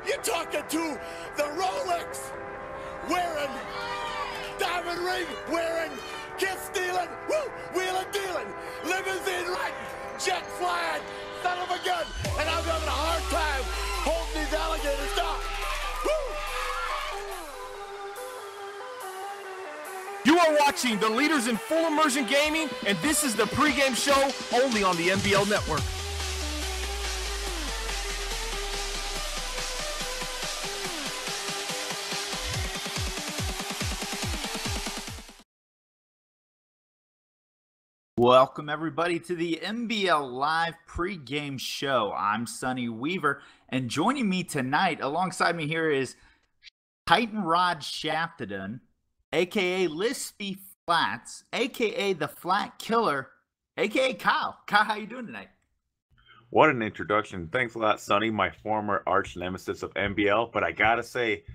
You're talking to the Rolex wearing, diamond ring wearing, kiss stealing, woo, wheeling dealing, limousine riding, jet flying, son of a gun, and I'm having a hard time holding these alligators down. You are watching the leaders in full immersion gaming, and this is the pregame show only on the NBL Network. Welcome everybody to the NBL Live pregame show. I'm Sonny Weaver, and joining me tonight, alongside me here is Titan Rod Shaftadon, aka Lispy Flats, aka the Flat Killer, aka Kyle. Kyle, how you doing tonight? What an introduction. Thanks a lot, Sonny, my former arch nemesis of NBL. But I gotta say,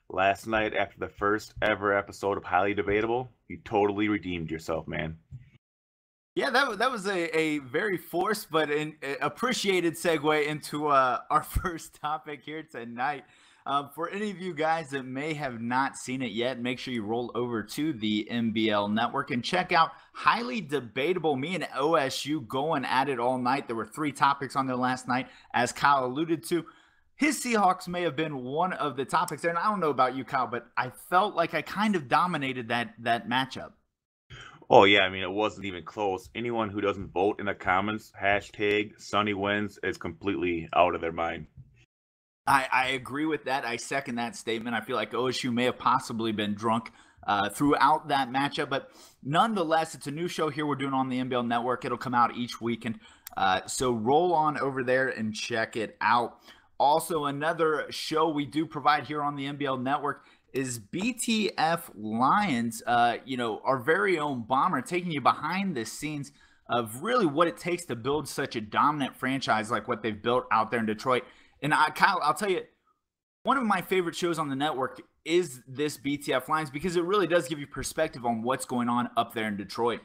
last night after the first ever episode of Highly Debatable, you totally redeemed yourself, man. Yeah, that was a very forced but appreciated segue into our first topic here tonight. For any of you guys that may have not seen it yet, make sure you roll over to the NBL Network and check out Highly Debatable. Me and OSU going at it all night. There were 3 topics on there last night, as Kyle alluded to. His Seahawks may have been one of the topics there, and I don't know about you, Kyle, but I felt like I kind of dominated that matchup. Oh, yeah, I mean, it wasn't even close. Anyone who doesn't vote in the comments, hashtag Sonny wins, is completely out of their mind. I agree with that. I second that statement. I feel like OSU may have possibly been drunk throughout that matchup, but nonetheless, it's a new show here we're doing on the NBL Network. It'll come out each weekend, so roll on over there and check it out. Also, another show we do provide here on the NBL Network is BTF Lions, our very own Bomber, taking you behind the scenes of really what it takes to build such a dominant franchise like what they've built out there in Detroit. And Kyle, I'll tell you, one of my favorite shows on the network is this BTF Lions because it really does give you perspective on what's going on up there in Detroit.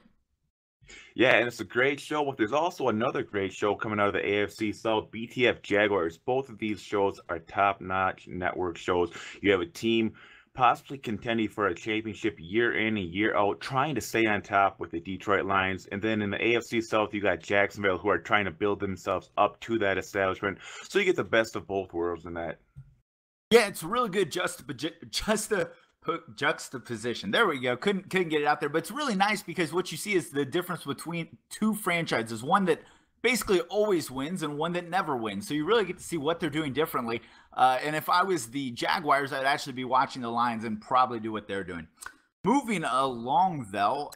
Yeah, and it's a great show, but there's also another great show coming out of the AFC South, BTF Jaguars. Both of these shows are top-notch network shows. You have a team possibly contending for a championship year in and year out, trying to stay on top with the Detroit Lions. And then in the AFC South, you got Jacksonville, who are trying to build themselves up to that establishment. So you get the best of both worlds in that. Yeah, it's really good juxtaposition. There we go. Couldn't get it out there, but it's really nice because what you see is the difference between two franchises, one that basically always wins and one that never wins. So you really get to see what they're doing differently. And if I was the Jaguars, I'd actually be watching the Lions and probably do what they're doing. Moving along, though,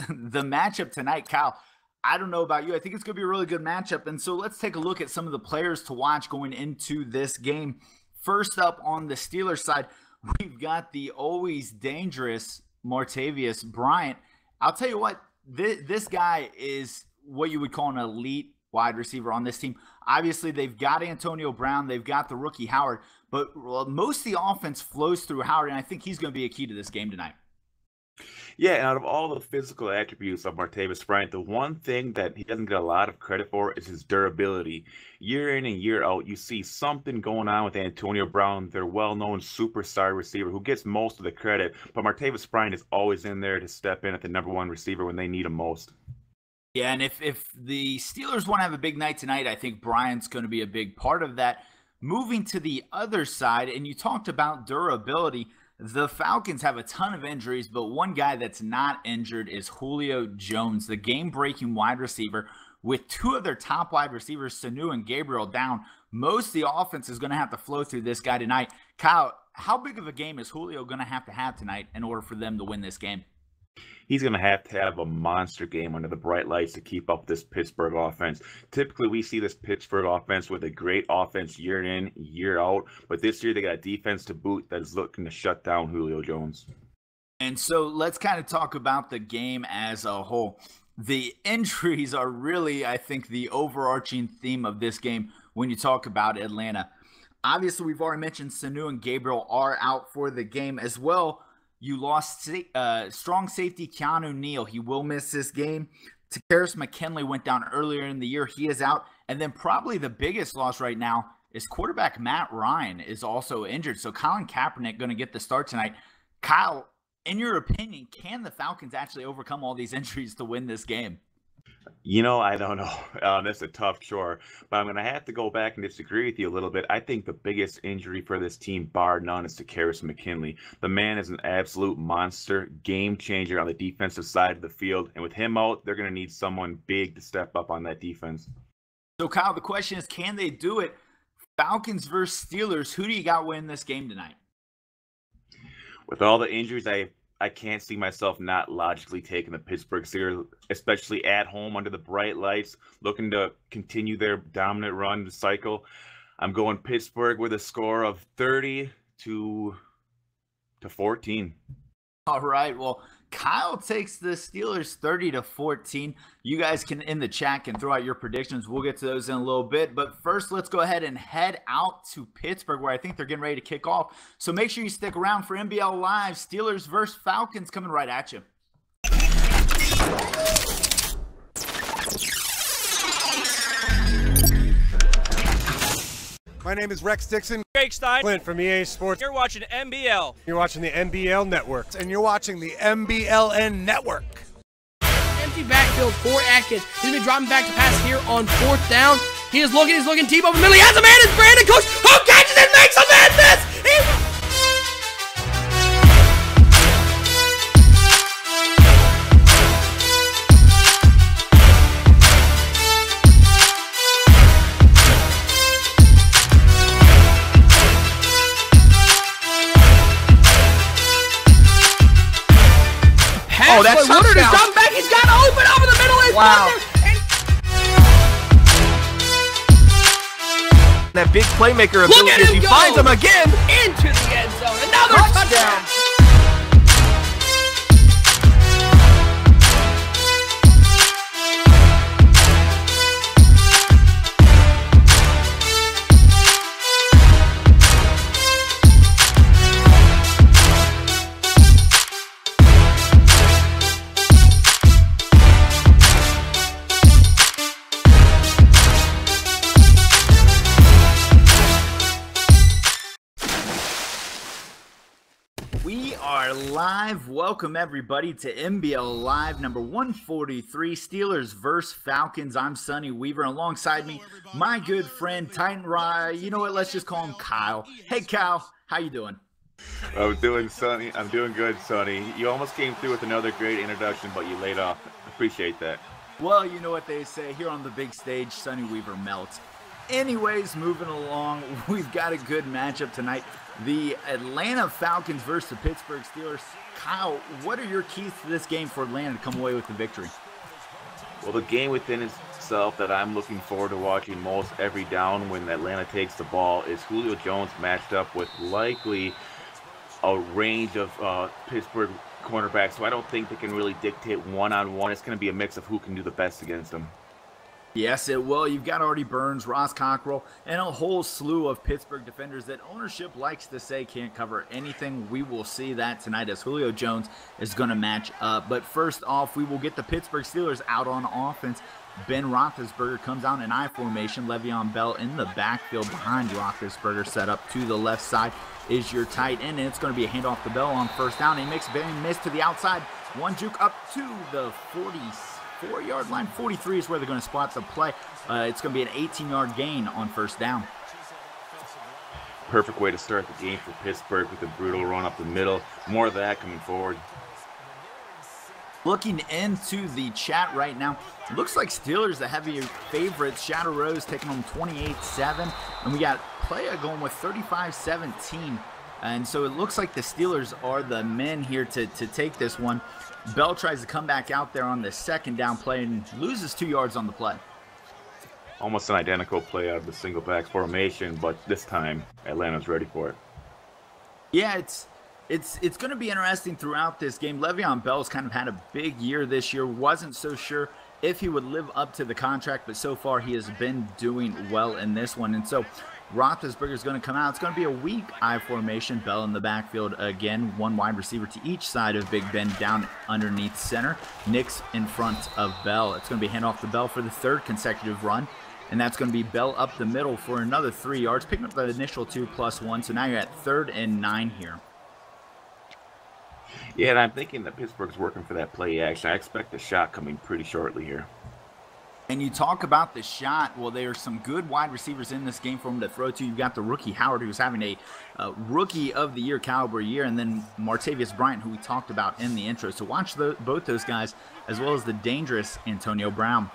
the matchup tonight, Kyle, I don't know about you. I think it's going to be a really good matchup. And so let's take a look at some of the players to watch going into this game. First up on the Steelers side, we've got the always dangerous Martavius Bryant. I'll tell you what, this guy is what you would call an elite wide receiver on this team. Obviously, they've got Antonio Brown. They've got the rookie Howard. But most of the offense flows through Howard, and I think he's going to be a key to this game tonight. Yeah, and out of all the physical attributes of Martavis Bryant, the one thing that he doesn't get a lot of credit for is his durability. Year in and year out, you see something going on with Antonio Brown, their well-known superstar receiver who gets most of the credit, but Martavis Bryant is always in there to step in at the #1 receiver when they need him most. Yeah, and if the Steelers want to have a big night tonight, I think Bryant's going to be a big part of that. Moving to the other side, and you talked about durability, the Falcons have a ton of injuries, but one guy that's not injured is Julio Jones, the game-breaking wide receiver. With 2 of their top wide receivers, Sanu and Gabriel, down, most of the offense is going to have to flow through this guy tonight. Kyle, how big of a game is Julio going to have tonight in order for them to win this game? He's going to have a monster game under the bright lights to keep up this Pittsburgh offense. Typically, we see this Pittsburgh offense with a great offense year in, year out. But this year, they got a defense to boot that is looking to shut down Julio Jones. And so let's kind of talk about the game as a whole. The injuries are really, I think, the overarching theme of this game when you talk about Atlanta. Obviously, we've already mentioned Sanu and Gabriel are out for the game as well. You lost strong safety Keanu Neal. He will miss this game. Takaris McKinley went down earlier in the year. He is out. And then probably the biggest loss right now, is quarterback Matt Ryan is also injured. So Colin Kaepernick going to get the start tonight. Kyle, in your opinion, can the Falcons actually overcome all these injuries to win this game? I don't know. That's a tough chore, but I'm going to have to go back and disagree with you a little bit. I think the biggest injury for this team, bar none, is to Karis McKinley. The man is an absolute monster, game changer on the defensive side of the field, and with him out, they're going to need someone big to step up on that defense. So, Kyle, the question is, can they do it? Falcons versus Steelers, who do you got winning this game tonight? With all the injuries, I can't see myself not logically taking the Pittsburgh Steelers, especially at home under the bright lights, looking to continue their dominant run cycle. I'm going Pittsburgh with a score of 30 to 14. All right. Well, Kyle takes the Steelers 30 to 14. You guys can, in the chat, can throw out your predictions. We'll get to those in a little bit. But first, let's go ahead and head out to Pittsburgh, where I think they're getting ready to kick off. So make sure you stick around for NBL Live. Steelers versus Falcons coming right at you. My name is Rex Dixon. Craig Stein. Clint from EA Sports. You're watching NBL. You're watching the NBL Network. And you're watching the MBLN Network. Empty backfield for Atkins. He's going to be dropping back to pass here on 4th down. He's looking deep over the middle. He has a man. It's Brandon Cooks who catches it, makes a man miss. Oh, that's Woodard is dropping back. He's got open over the middle. Wow. That big playmaker ability as he finds him again. Into the end zone. Another touchdown. We are live. Welcome everybody to NBL Live number 143, Steelers versus Falcons. I'm Sonny Weaver. Alongside me, my good friend Titan Rye. You know what? Let's just call him Kyle. Hey Kyle, how you doing? I'm doing good, Sonny. You almost came through with another great introduction, but you laid off. Appreciate that. Well, you know what they say, here on the big stage, Sonny Weaver melts. Anyways, moving along, we've got a good matchup tonight. The Atlanta Falcons versus the Pittsburgh Steelers. Kyle, what are your keys to this game for Atlanta to come away with the victory? Well, the game within itself that I'm looking forward to watching most every down when Atlanta takes the ball is Julio Jones matched up with likely a range of Pittsburgh cornerbacks. So I don't think they can really dictate one-on-one. It's going to be a mix of who can do the best against them. Yes, it will. You've got Artie Burns, Ross Cockrell, and a whole slew of Pittsburgh defenders that ownership likes to say can't cover anything. We will see that tonight as Julio Jones is going to match up. But first off, we will get the Pittsburgh Steelers out on offense. Ben Roethlisberger comes out in I formation. Le'Veon Bell in the backfield behind Roethlisberger, set up to the left side is your tight end, and it's going to be a handoff to Bell on first down. He makes a very miss to the outside. One juke up to the 44-yard line. 43 is where they're going to spot the play. It's going to be an 18-yard gain on first down. Perfect way to start the game for Pittsburgh with a brutal run up the middle. More of that coming forward. Looking into the chat right now, looks like Steelers the heavy favorites. Shadow Rose taking them 28-7, and we got Playa going with 35-17. And so it looks like the Steelers are the men here to take this one. Bell tries to come back out there on the second down play and loses 2 yards on the play. Almost an identical play out of the single back formation, but this time Atlanta's ready for it. Yeah, it's going to be interesting throughout this game. Le'Veon Bell's kind of had a big year this year. Wasn't so sure if he would live up to the contract, but so far he has been doing well in this one. And so Roethlisberger is going to come out. It's going to be a weak I formation. Bell in the backfield again. One wide receiver to each side of Big Ben down underneath center. Nix in front of Bell. It's going to be a handoff to Bell for the third consecutive run. and that's going to be Bell up the middle for another 3 yards, picking up the initial 2 plus 1. So now you're at 3rd and 9 here. Yeah, and I'm thinking that Pittsburgh's working for that play action. I expect a shot coming pretty shortly here. And you talk about the shot. Well, there's some good wide receivers in this game for him to throw to. You've got the rookie Howard, who's having a rookie of the year caliber year, and then Martavius Bryant, who we talked about in the intro. So watch both those guys, as well as the dangerous Antonio Brown.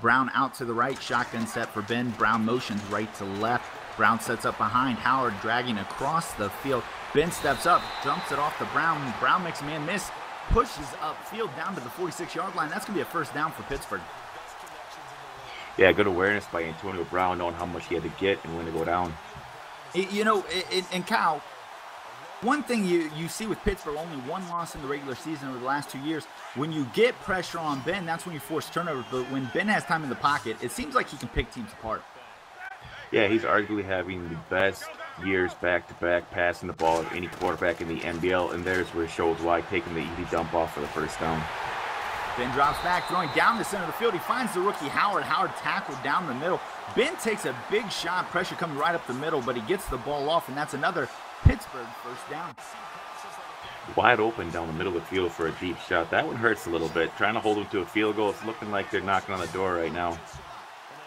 Brown out to the right, shotgun set for Ben. Brown motions right to left. Brown sets up behind. Howard dragging across the field. Ben steps up, jumps it off the Brown. Brown makes a man miss, pushes upfield down to the 46-yard line. That's going to be a first down for Pittsburgh. Yeah, good awareness by Antonio Brown, knowing how much he had to get and when to go down. You know, and Kyle, one thing you see with Pittsburgh, only 1 loss in the regular season over the last 2 years. When you get pressure on Ben, that's when you force turnovers. But when Ben has time in the pocket, it seems like he can pick teams apart. Yeah, he's arguably having the best years back-to-back passing the ball of any quarterback in the NBL, and there's where it shows why, taking the easy dump off for the first down. Ben drops back, throwing down the center of the field. He finds the rookie Howard. Howard tackled down the middle. Ben takes a big shot, pressure coming right up the middle, but he gets the ball off, and that's another Pittsburgh first down. Wide open down the middle of the field for a deep shot. That one hurts a little bit. Trying to hold him to a field goal. It's looking like they're knocking on the door right now.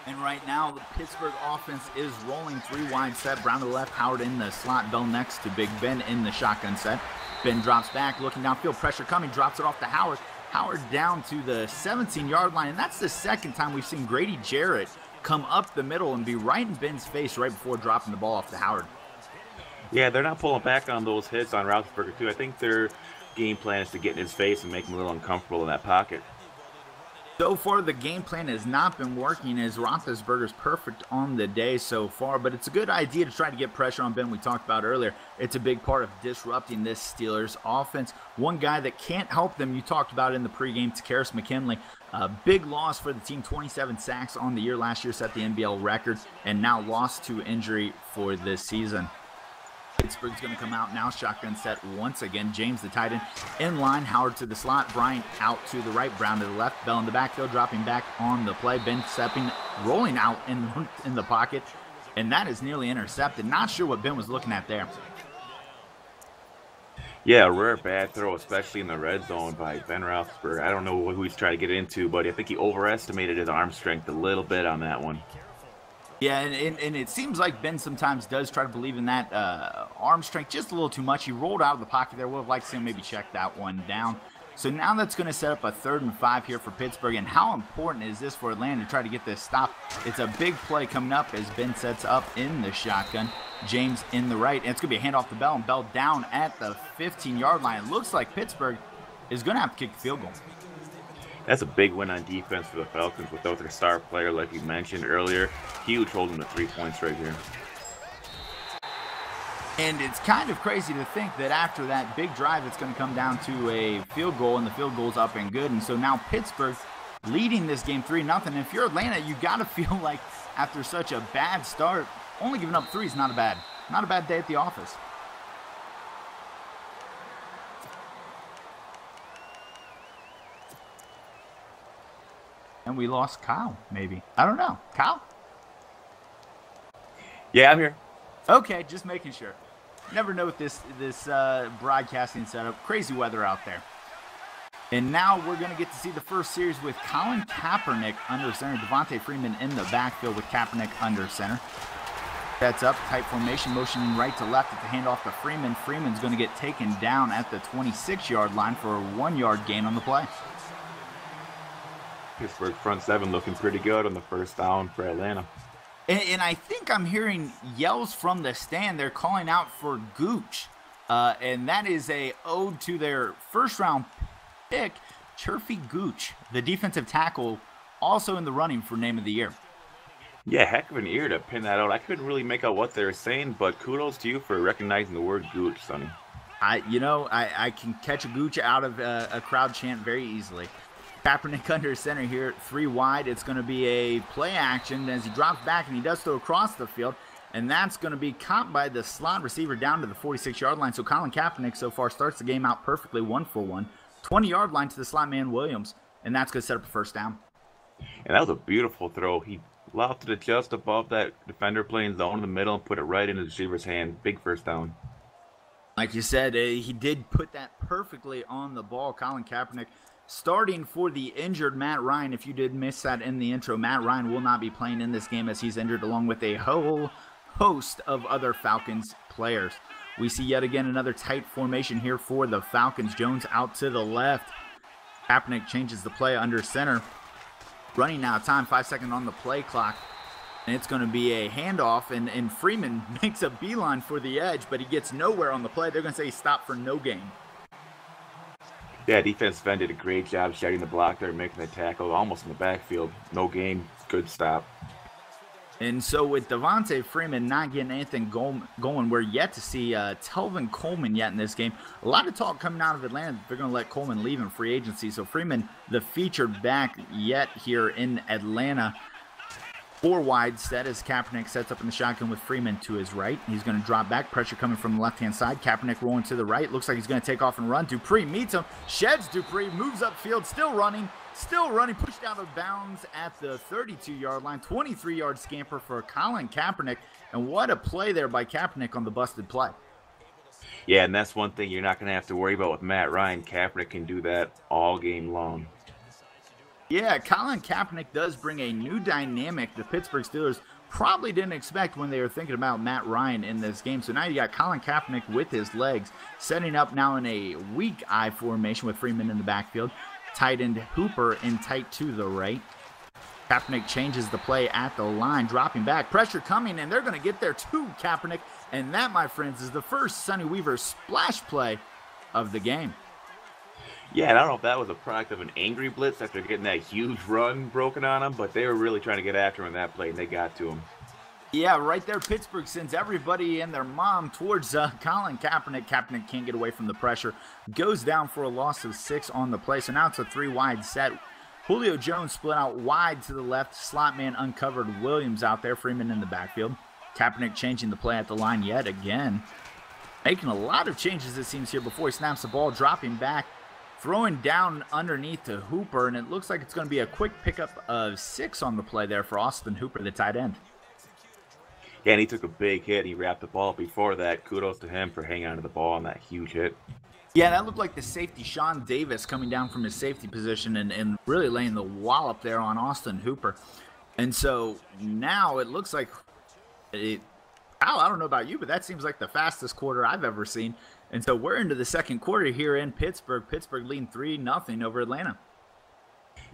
And right now, the Pittsburgh offense is rolling 3 wide set. Brown to the left, Howard in the slot, Bell next to Big Ben in the shotgun set. Ben drops back, looking downfield, pressure coming, drops it off to Howard. Howard down to the 17-yard line, and that's the second time we've seen Grady Jarrett come up the middle and be right in Ben's face right before dropping the ball off to Howard. Yeah, they're not pulling back on those hits on Roethlisberger, too. I think their game plan is to get in his face and make him a little uncomfortable in that pocket. So far, the game plan has not been working, as Roethlisberger's perfect on the day so far, but it's a good idea to try to get pressure on Ben. We talked about earlier. It's a big part of disrupting this Steelers offense. One guy that can't help them, you talked about in the pregame, Takaris McKinley. A big loss for the team, 27 sacks on the year. Last year set the NBL record, and now lost to injury for this season. Pittsburgh's going to come out now, shotgun set once again. James, the tight end, in line. Howard to the slot. Bryant out to the right. Brown to the left. Bell in the backfield, dropping back on the play. Ben stepping, rolling out in the pocket, and that is nearly intercepted. Not sure what Ben was looking at there. Yeah, a rare bad throw, especially in the red zone by Ben Roethlisberger. I don't know who he's trying to get into, but I think he overestimated his arm strength a little bit on that one. Yeah, and it seems like Ben sometimes does try to believe in that arm strength just a little too much. He rolled out of the pocket there. Would have liked to see him maybe check that one down. So now that's going to set up a 3rd and 5 here for Pittsburgh. And how important is this for Atlanta to try to get this stop? It's a big play coming up as Ben sets up in the shotgun. James in the right. And it's going to be a handoff to Bell, and Bell down at the 15-yard line. It looks like Pittsburgh is going to have to kick the field goal. That's a big win on defense for the Falcons without their star player, like you mentioned earlier. Huge holding the 3 points right here. And it's kind of crazy to think that after that big drive, it's going to come down to a field goal, and the field goal's up and good. And so now Pittsburgh leading this game 3-0. And if you're Atlanta, you got to feel like after such a bad start, only giving up 3 is not a bad day at the office. And we lost Kyle, maybe. I don't know. Kyle? Yeah, I'm here. Okay, just making sure. Never know with this broadcasting setup. Crazy weather out there. And now we're going to get to see the first series with Colin Kaepernick under center. Devontae Freeman in the backfield with Kaepernick under center. That's up, tight formation, motioning right to left at the handoff to Freeman. Freeman's going to get taken down at the 26-yard line for a 1-yard gain on the play. Pittsburgh front 7 looking pretty good on the first down for Atlanta. And I think I'm hearing yells from the stand. They're calling out for Gooch. And that is a ode to their first-round pick, Churfy Gooch, the defensive tackle, also in the running for Name of the Year. Yeah, heck of an ear to pin that out. I couldn't really make out what they were saying, but kudos to you for recognizing the word Gooch, Sonny. I can catch a Gooch out of a crowd chant very easily. Kaepernick under center here, 3 wide. It's going to be a play action as he drops back, and he does throw across the field, and that's going to be caught by the slot receiver down to the 46-yard line. So Colin Kaepernick so far starts the game out perfectly, 1 for 1. 20-yard line to the slot man Williams, and that's going to set up a first down. And that was a beautiful throw. He Lofted it just above that defender playing zone in the middle and put it right into the receiver's hand. Big first down. Like you said, he did put that perfectly on the ball. Colin Kaepernick starting for the injured Matt Ryan. If you did miss that in the intro, Matt Ryan will not be playing in this game as he's injured, along with a whole host of other Falcons players. We see yet again another tight formation here for the Falcons. Jones out to the left. Kaepernick changes the play under center. Running out of time, 5 seconds on the play clock. And it's going to be a handoff, and Freeman makes a beeline for the edge, but he gets nowhere on the play. They're going to say stop for no gain. Yeah, defense end did a great job shedding the block there, making the tackle almost in the backfield. No gain, good stop. And so with Devontae Freeman not getting anything going, we're yet to see Telvin Coleman yet in this game. A lot of talk coming out of Atlanta that they're going to let Coleman leave in free agency. So Freeman, the featured back yet here in Atlanta. 4 wide set as Kaepernick sets up in the shotgun with Freeman to his right. He's going to drop back. Pressure coming from the left-hand side. Kaepernick rolling to the right. Looks like he's going to take off and run. Dupree meets him. Sheds Dupree. Moves upfield. Still running. Pushed out of bounds at the 32-yard line. 23-yard scamper for Colin Kaepernick. And what a play there by Kaepernick on the busted play. Yeah, and that's one thing you're not going to have to worry about with Matt Ryan. Kaepernick can do that all game long. Yeah, Colin Kaepernick does bring a new dynamic the Pittsburgh Steelers probably didn't expect when they were thinking about Matt Ryan in this game. So now you got Colin Kaepernick with his legs, setting up now in a weak eye formation with Freeman in the backfield. Tight end Hooper in tight to the right. Kaepernick changes the play at the line, dropping back. Pressure coming, and they're going to get there to Kaepernick. And that, my friends, is the first Sonny Weaver splash play of the game. Yeah, and I don't know if that was a product of an angry blitz after getting that huge run broken on him, but they were really trying to get after him in that play, and they got to him. Yeah, right there, Pittsburgh sends everybody and their mom towards Colin Kaepernick. Kaepernick can't get away from the pressure. Goes down for a loss of 6 on the play, so now it's a 3 wide set. Julio Jones split out wide to the left. Slot man uncovered Williams out there. Freeman in the backfield. Kaepernick changing the play at the line yet again. Making a lot of changes, it seems, here before he snaps the ball, dropping back. Throwing down underneath to Hooper, and it looks like it's going to be a quick pickup of 6 on the play there for Austin Hooper, the tight end. Yeah, and he took a big hit. He wrapped the ball before that. Kudos to him for hanging on to the ball on that huge hit. Yeah, that looked like the safety, Sean Davis, coming down from his safety position and really laying the wallop there on Austin Hooper. And so now it looks like, I don't know about you, but that seems like the fastest quarter I've ever seen. And so we're into the second quarter here in Pittsburgh. Pittsburgh leading 3-0 over Atlanta.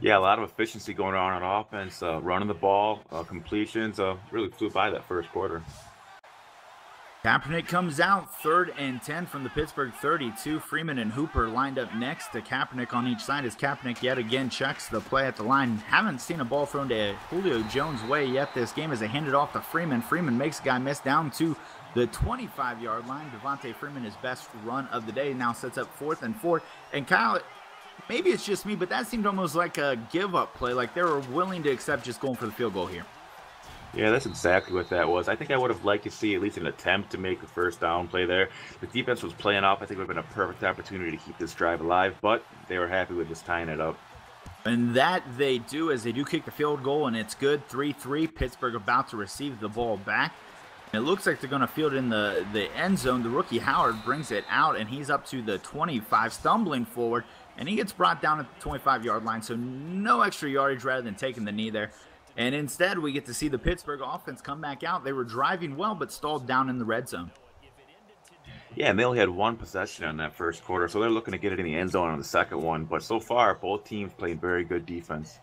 Yeah, a lot of efficiency going on offense, running the ball, completions. Really flew by that first quarter. Kaepernick comes out, 3rd and 10 from the Pittsburgh 32. Freeman and Hooper lined up next to Kaepernick on each side as Kaepernick yet again checks the play at the line. Haven't seen a ball thrown to Julio Jones' way yet this game as they hand it off to Freeman. Freeman makes a guy miss down to the 25-yard line. Devontae Freeman, his best run of the day, now sets up 4th and 4. And Kyle, maybe it's just me, but that seemed almost like a give-up play, like they were willing to accept just going for the field goal here. Yeah, that's exactly what that was. I think I would have liked to see at least an attempt to make the first down play there. The defense was playing off. I think it would have been a perfect opportunity to keep this drive alive, but they were happy with just tying it up. And that they do, as they do kick the field goal, and it's good. 3-3. Pittsburgh about to receive the ball back. It looks like they're going to field in the end zone. The rookie Howard brings it out, and he's up to the 25, stumbling forward, and he gets brought down at the 25-yard line, so no extra yardage rather than taking the knee there. And instead, we get to see the Pittsburgh offense come back out. They were driving well, but stalled down in the red zone. Yeah, and they only had 1 possession on that first quarter, so they're looking to get it in the end zone on the second one. But so far, both teams playing very good defense.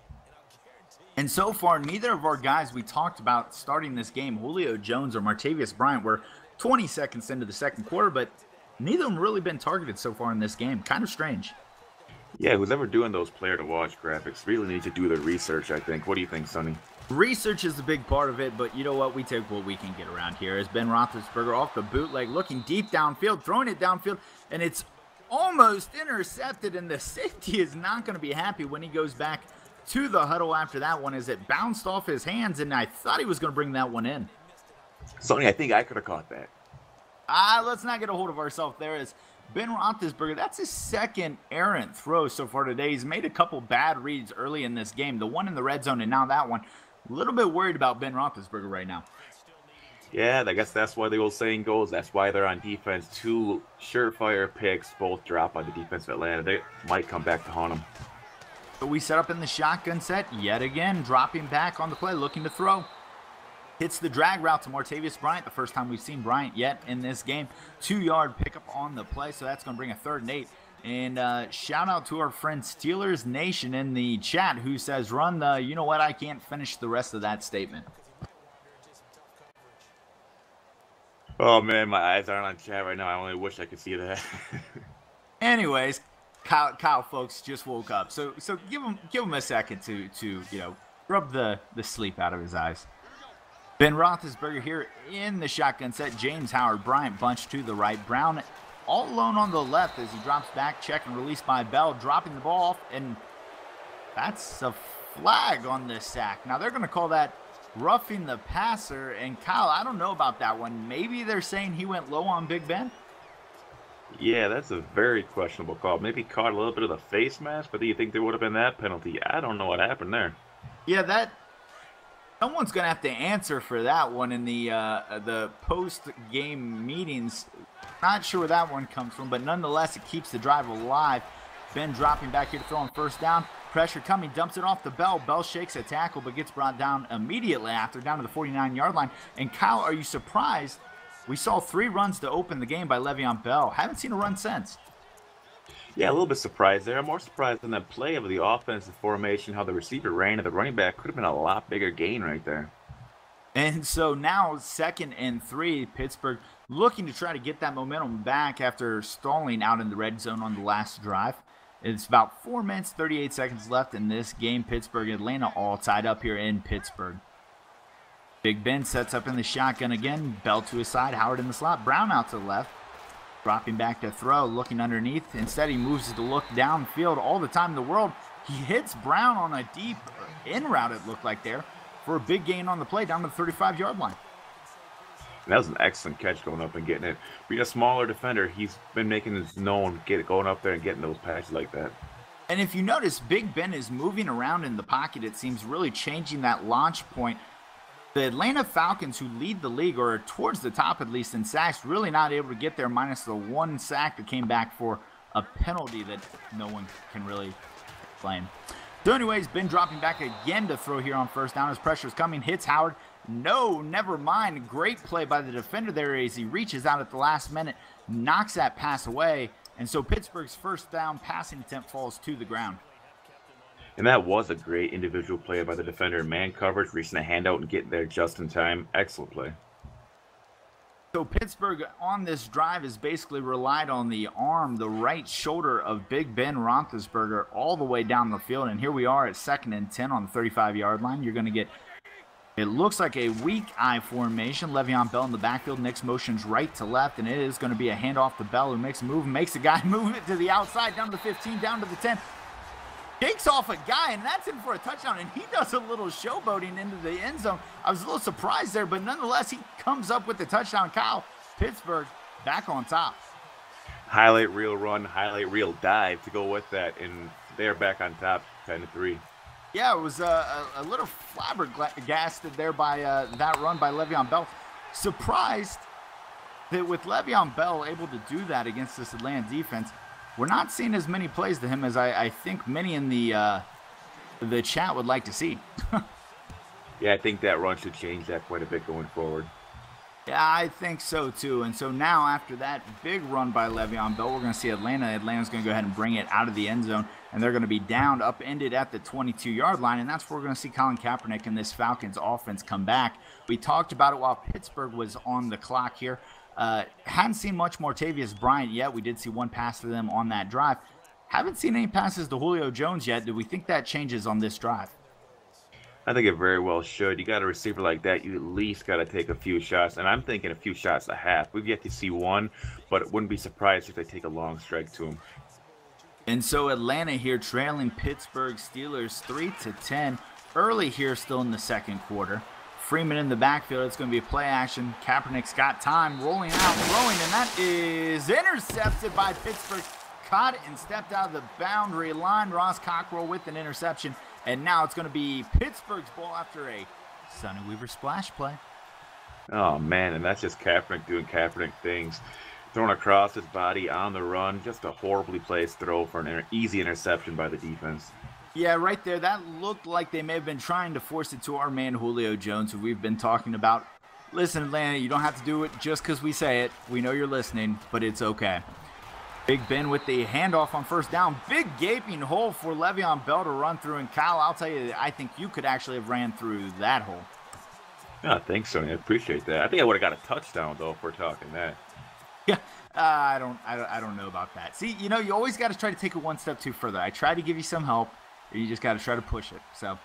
And so far, neither of our guys we talked about starting this game, Julio Jones or Martavius Bryant, were 20 seconds into the second quarter, but neither of them really been targeted so far in this game. Kind of strange. Yeah, who's ever doing those player-to-watch graphics really needs to do their research, I think. What do you think, Sonny? Research is a big part of it, but you know what? We take what we can get around here. As Ben Roethlisberger off the bootleg, looking deep downfield, throwing it downfield, and it's almost intercepted, and the safety is not going to be happy when he goes back to the huddle after that one as it bounced off his hands, and I thought he was going to bring that one in. Sonny, I think I could have caught that. Let's not get a hold of ourselves there. As Ben Roethlisberger, that's his second errant throw so far today. He's made a couple bad reads early in this game, the one in the red zone and now that one. A little bit worried about Ben Roethlisberger right now. Yeah, I guess that's why the old saying goes. That's why they're on defense. 2 surefire picks, both drop on the defense of Atlanta. They might come back to haunt them. So we set up in the shotgun set yet again, dropping back on the play, looking to throw. Hits the drag route to Martavis Bryant, the first time we've seen Bryant yet in this game. 2-yard pickup on the play, so that's going to bring a 3rd and 8. And shout out to our friend Steelers Nation in the chat who says, run the, you know what, I can't finish the rest of that statement. Oh, man, my eyes aren't on chat right now. I only wish I could see that. Anyways, Kyle folks just woke up. So give him a second to you know, rub the sleep out of his eyes. Ben Roethlisberger here in the shotgun set. James Howard Bryant bunched to the right. Brown all alone on the left as he drops back. Check and release by Bell, dropping the ball off, and that's a flag on this sack. Now they're going to call that roughing the passer, and Kyle, I don't know about that one. Maybe they're saying he went low on Big Ben? Yeah, that's a very questionable call. Maybe caught a little bit of the face mask, but do you think there would have been that penalty? I don't know what happened there. Yeah, someone's going to have to answer for that one in the post-game meetings. Not sure where that one comes from, but nonetheless, it keeps the drive alive. Ben dropping back here to throw on 1st down. Pressure coming, dumps it off to Bell. Bell shakes a tackle, but gets brought down immediately after, down to the 49-yard line. And Kyle, are you surprised? We saw 3 runs to open the game by Le'Veon Bell. Haven't seen a run since. Yeah, a little bit surprised there. I'm more surprised in that play of the offensive formation, how the receiver ran and the running back could have been a lot bigger gain right there. And so now 2nd and 3, Pittsburgh looking to try to get that momentum back after stalling out in the red zone on the last drive. It's about 4 minutes, 38 seconds left in this game. Pittsburgh, Atlanta all tied up here in Pittsburgh. Big Ben sets up in the shotgun again. Bell to his side, Howard in the slot. Brown out to the left. Dropping back to throw, looking underneath. Instead, he moves to look downfield all the time in the world. He hits Brown on a deep in route, it looked like there, for a big gain on the play down to the 35-yard line. And that was an excellent catch going up and getting it. Being a smaller defender, he's been making his known, going up there and getting those patches like that. And if you notice, Big Ben is moving around in the pocket. It seems really changing that launch point. The Atlanta Falcons, who lead the league, or towards the top at least in sacks, really not able to get there, minus the 1 sack that came back for a penalty that no one can really blame. So anyways, Ben dropping back again to throw here on 1st down as pressure's coming. Hits Howard. No, never mind. Great play by the defender there as he reaches out at the last minute, knocks that pass away. And so Pittsburgh's 1st down passing attempt falls to the ground. And that was a great individual play by the defender. Man coverage, reaching a hand out and getting there just in time. Excellent play. So Pittsburgh on this drive has basically relied on the arm, the right shoulder of Big Ben Roethlisberger all the way down the field. And here we are at 2nd and 10 on the 35-yard line. You're going to get, it looks like a weak eye formation. Le'Veon Bell in the backfield. Knicks motions right to left, and it is going to be a handoff to Bell, who makes a move, makes the guy move it to the outside, down to the 15, down to the 10. Takes off a guy, and that's in for a touchdown, and he does a little showboating into the end zone. I was a little surprised there, but nonetheless, he comes up with the touchdown. Kyle, Pittsburgh back on top. Highlight reel run, highlight reel dive to go with that, and they're back on top, 10-3. Yeah, it was a little flabbergasted there by that run by Le'Veon Bell. Surprised that with Le'Veon Bell able to do that against this Atlanta defense, we're not seeing as many plays to him as I think many in the chat would like to see. Yeah, I think that run should change that quite a bit going forward. Yeah, I think so too. And so now after that big run by Le'Veon Bell, we're going to see Atlanta. Atlanta's going to go ahead and bring it out of the end zone, and they're going to be downed, upended at the 22-yard line, and that's where we're going to see Colin Kaepernick and this Falcons offense come back. We talked about it while Pittsburgh was on the clock here. Hadn't seen much Martavis Bryant yet. We did see 1 pass to them on that drive. Haven't seen any passes to Julio Jones yet. Do we think that changes on this drive? I think it very well should. You got a receiver like that, you at least got to take a few shots, and I'm thinking a few shots a half. We've yet to see one, but it wouldn't be surprised if they take a long strike to him. And so Atlanta here trailing Pittsburgh Steelers 3-10 early here still in the 2nd quarter. Freeman in the backfield. It's going to be a play action. Kaepernick's got time, rolling out, throwing, and that is intercepted by Pittsburgh. Caught and stepped out of the boundary line. Ross Cockrell with an interception. And now it's going to be Pittsburgh's ball after a Sonny Weaver splash play. Oh, man, and that's just Kaepernick doing Kaepernick things. Thrown across his body on the run. Just a horribly placed throw for an easy interception by the defense. Yeah, right there. That looked like they may have been trying to force it to our man Julio Jones, who we've been talking about. Listen, Atlanta, you don't have to do it just because we say it. We know you're listening, but it's okay. Big Ben with the handoff on first down. Big gaping hole for Le'Veon Bell to run through. And Kyle, I'll tell you, I think you could actually have ran through that hole. Yeah, thanks, Sonny. I appreciate that. I think I would have got a touchdown, though, if we're talking that. Yeah, I don't know about that. See, you know, you always got to try to take it one step too further. I try to give you some help, or you just got to try to push it. So,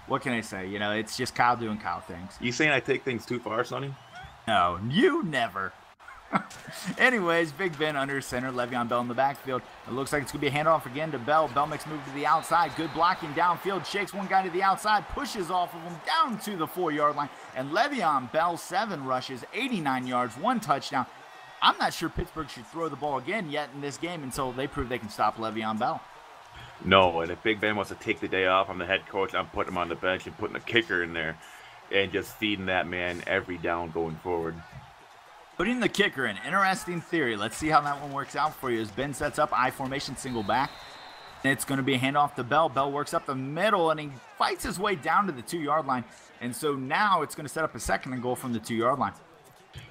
what can I say? You know, it's just Kyle doing Kyle things. You saying I take things too far, Sonny? No, you never. Anyways, Big Ben under center, Le'Veon Bell in the backfield. It looks like it's going to be a handoff again to Bell. Bell makes move to the outside. Good blocking downfield. Shakes one guy to the outside. Pushes off of him down to the 4-yard line. And Le'Veon Bell, 7 rushes, 89 yards, 1 touchdown. I'm not sure Pittsburgh should throw the ball again yet in this game until they prove they can stop Le'Veon Bell. No, and if Big Ben wants to take the day off, I'm the head coach. I'm putting him on the bench and putting a kicker in there and just feeding that man every down going forward. Putting the kicker in. Interesting theory. Let's see how that one works out for you as Ben sets up I formation, single back. And it's going to be a handoff to Bell. Bell works up the middle, and he fights his way down to the 2-yard line. And so now it's going to set up a 2nd and goal from the 2-yard line.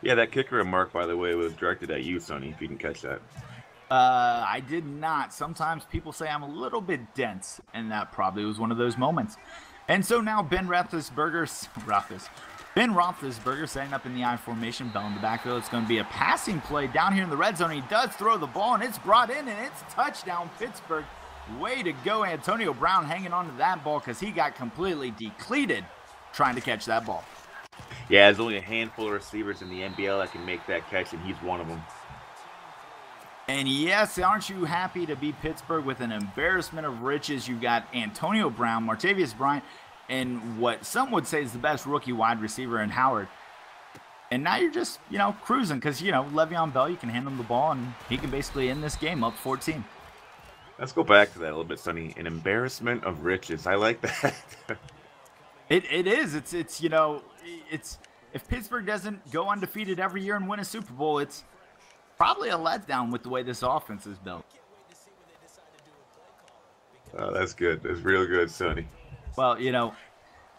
Yeah, that kicker remark, by the way, was directed at you, Sonny, if you can catch that. I did not. Sometimes people say I'm a little bit dense, and that probably was one of those moments. And so now Ben Roethlisberger setting up in the I formation. Bell in the backfield. It's going to be a passing play down here in the red zone. He does throw the ball, and it's brought in, and it's touchdown Pittsburgh. Way to go, Antonio Brown, hanging on to that ball because he got completely depleted trying to catch that ball. Yeah, there's only a handful of receivers in the NBL that can make that catch, and he's one of them. And yes, aren't you happy to be Pittsburgh with an embarrassment of riches? You got Antonio Brown, Martavis Bryant, and what some would say is the best rookie wide receiver in Howard. And now you're just, you know, cruising because, you know, Le'Veon Bell, you can hand him the ball, and he can basically end this game up 14. Let's go back to that a little bit, Sonny. An embarrassment of riches. I like that. It is. It's you know, it's if Pittsburgh doesn't go undefeated every year and win a Super Bowl, it's probably a letdown with the way this offense is built. Oh, that's good. That's real good, Sonny. Well, you know,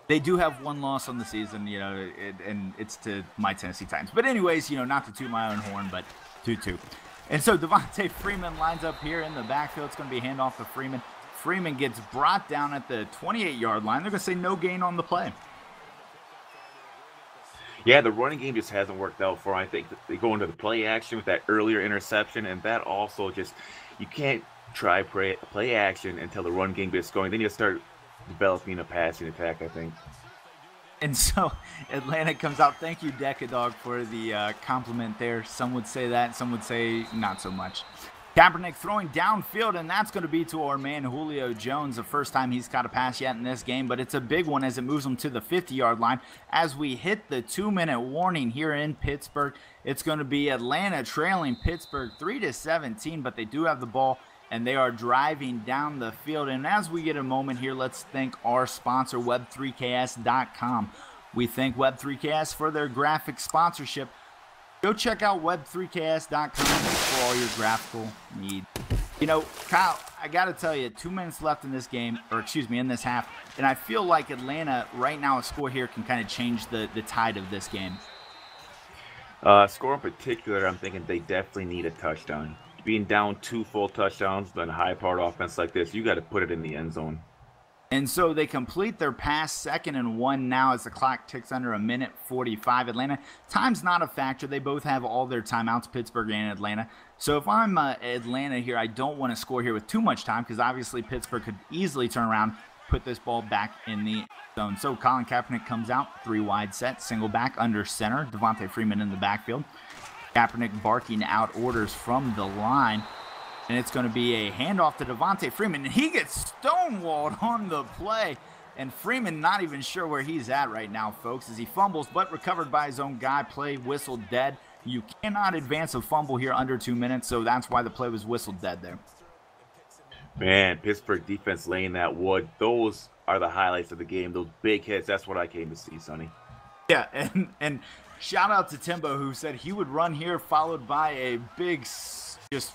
they do have 1 loss on the season, you know, and it's to my Tennessee Titans. But anyways, you know, not to toot my own horn, but 2-2. And so Devontae Freeman lines up here in the backfield. It's going to be a handoff to Freeman. Freeman gets brought down at the 28-yard line. They're going to say no gain on the play. Yeah, the running game just hasn't worked out for him. I think they go into the play action with that earlier interception, and that also just, you can't try play action until the run game gets going. Then you start developing a passing attack, I think. And so Atlanta comes out. Thank you, Decadog, for the compliment there. Some would say that, some would say not so much. Kaepernick throwing downfield, and that's going to be to our man Julio Jones. The first time he's caught a pass yet in this game, but it's a big one as it moves him to the 50-yard line. As we hit the 2-minute warning here in Pittsburgh, it's going to be Atlanta trailing Pittsburgh 3-17, but they do have the ball, and they are driving down the field. And as we get a moment here, let's thank our sponsor, Web3KS.com. We thank Web3KS for their graphic sponsorship. Go check out Web3KS.com for all your graphical needs. You know, Kyle, I got to tell you, 2 minutes left in this game, or excuse me, in this half, and I feel like Atlanta, right now, a score here can kind of change the tide of this game. Score in particular, I'm thinking they definitely need a touchdown. Being down 2 full touchdowns on a high-powered offense like this, you got to put it in the end zone. And so they complete their pass, 2nd and 1 now as the clock ticks under 1:45. Atlanta, time's not a factor. They both have all their timeouts, Pittsburgh and Atlanta. So if I'm Atlanta here, I don't want to score here with too much time because obviously Pittsburgh could easily turn around, put this ball back in the zone. So Colin Kaepernick comes out, 3 wide set, single back under center. Devontae Freeman in the backfield. Kaepernick barking out orders from the line. And it's going to be a handoff to Devontae Freeman. And he gets stonewalled on the play. And Freeman not even sure where he's at right now, folks, as he fumbles, but recovered by his own guy. Play whistled dead. You cannot advance a fumble here under 2 minutes, so that's why the play was whistled dead there. Man, Pittsburgh defense laying that wood. Those are the highlights of the game. Those big hits. That's what I came to see, Sonny. Yeah, and shout out to Timbo, who said he would run here, followed by a big, just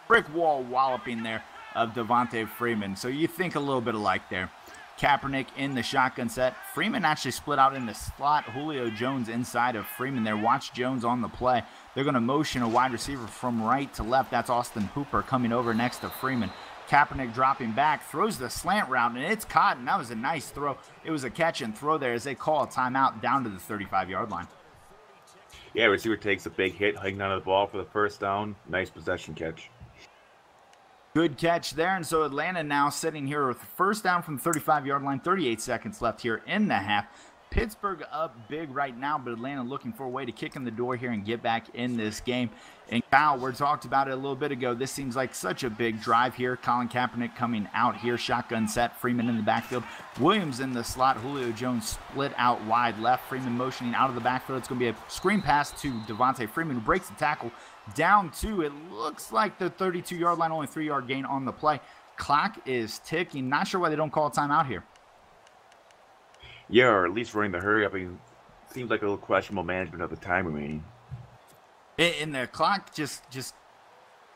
brick wall walloping there of Devontae Freeman. So you think a little bit alike there. Kaepernick in the shotgun set. Freeman actually split out in the slot. Julio Jones inside of Freeman there. Watch Jones on the play. They're going to motion a wide receiver from right to left. That's Austin Hooper coming over next to Freeman. Kaepernick dropping back, throws the slant route, and it's caught, and that was a nice throw. It was a catch and throw there as they call a timeout down to the 35-yard line. Yeah, receiver takes a big hit, hanging onto the ball for the first down. Nice possession catch. Good catch there, and so Atlanta now sitting here with first down from the 35-yard line, 38 seconds left here in the half. Pittsburgh up big right now, but Atlanta looking for a way to kick in the door here and get back in this game. And Kyle, we talked about it a little bit ago. This seems like such a big drive here. Colin Kaepernick coming out here, shotgun set, Freeman in the backfield. Williams in the slot, Julio Jones split out wide left. Freeman motioning out of the backfield. It's going to be a screen pass to Devontae Freeman, who breaks the tackle down to, it looks like the 32-yard line, only 3-yard gain on the play. Clock is ticking. Not sure why they don't call a timeout here. Yeah, or at least running the hurry up. It seems like a little questionable management of the time remaining. And the clock just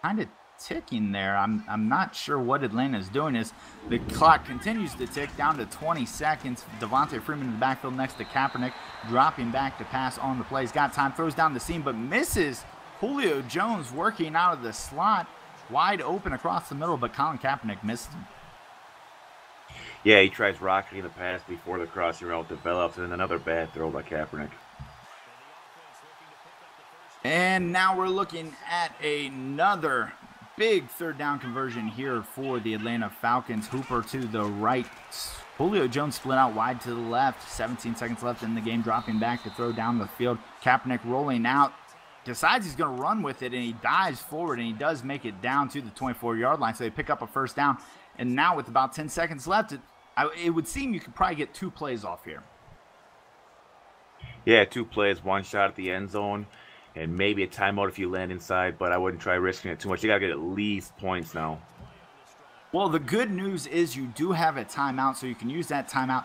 kind of ticking there. I'm not sure what Atlanta is doing. Is the clock continues to tick down to 20 seconds. Devontae Freeman in the backfield next to Kaepernick, dropping back to pass on the play. He's got time, throws down the seam, but misses. Julio Jones working out of the slot, wide open across the middle, but Colin Kaepernick misses him. Yeah, he tries rocketing the pass before the crossing route develops, and another bad throw by Kaepernick. And now we're looking at another big third down conversion here for the Atlanta Falcons. Hooper to the right. Julio Jones split out wide to the left. 17 seconds left in the game, dropping back to throw down the field. Kaepernick rolling out. Decides he's going to run with it, and he dives forward, and he does make it down to the 24-yard line. So they pick up a first down. And now with about 10 seconds left, it would seem you could probably get 2 plays off here. Yeah, 2 plays, 1 shot at the end zone, and maybe a timeout if you land inside, but I wouldn't try risking it too much. You got to get at least points now. Well, the good news is you do have a timeout, so you can use that timeout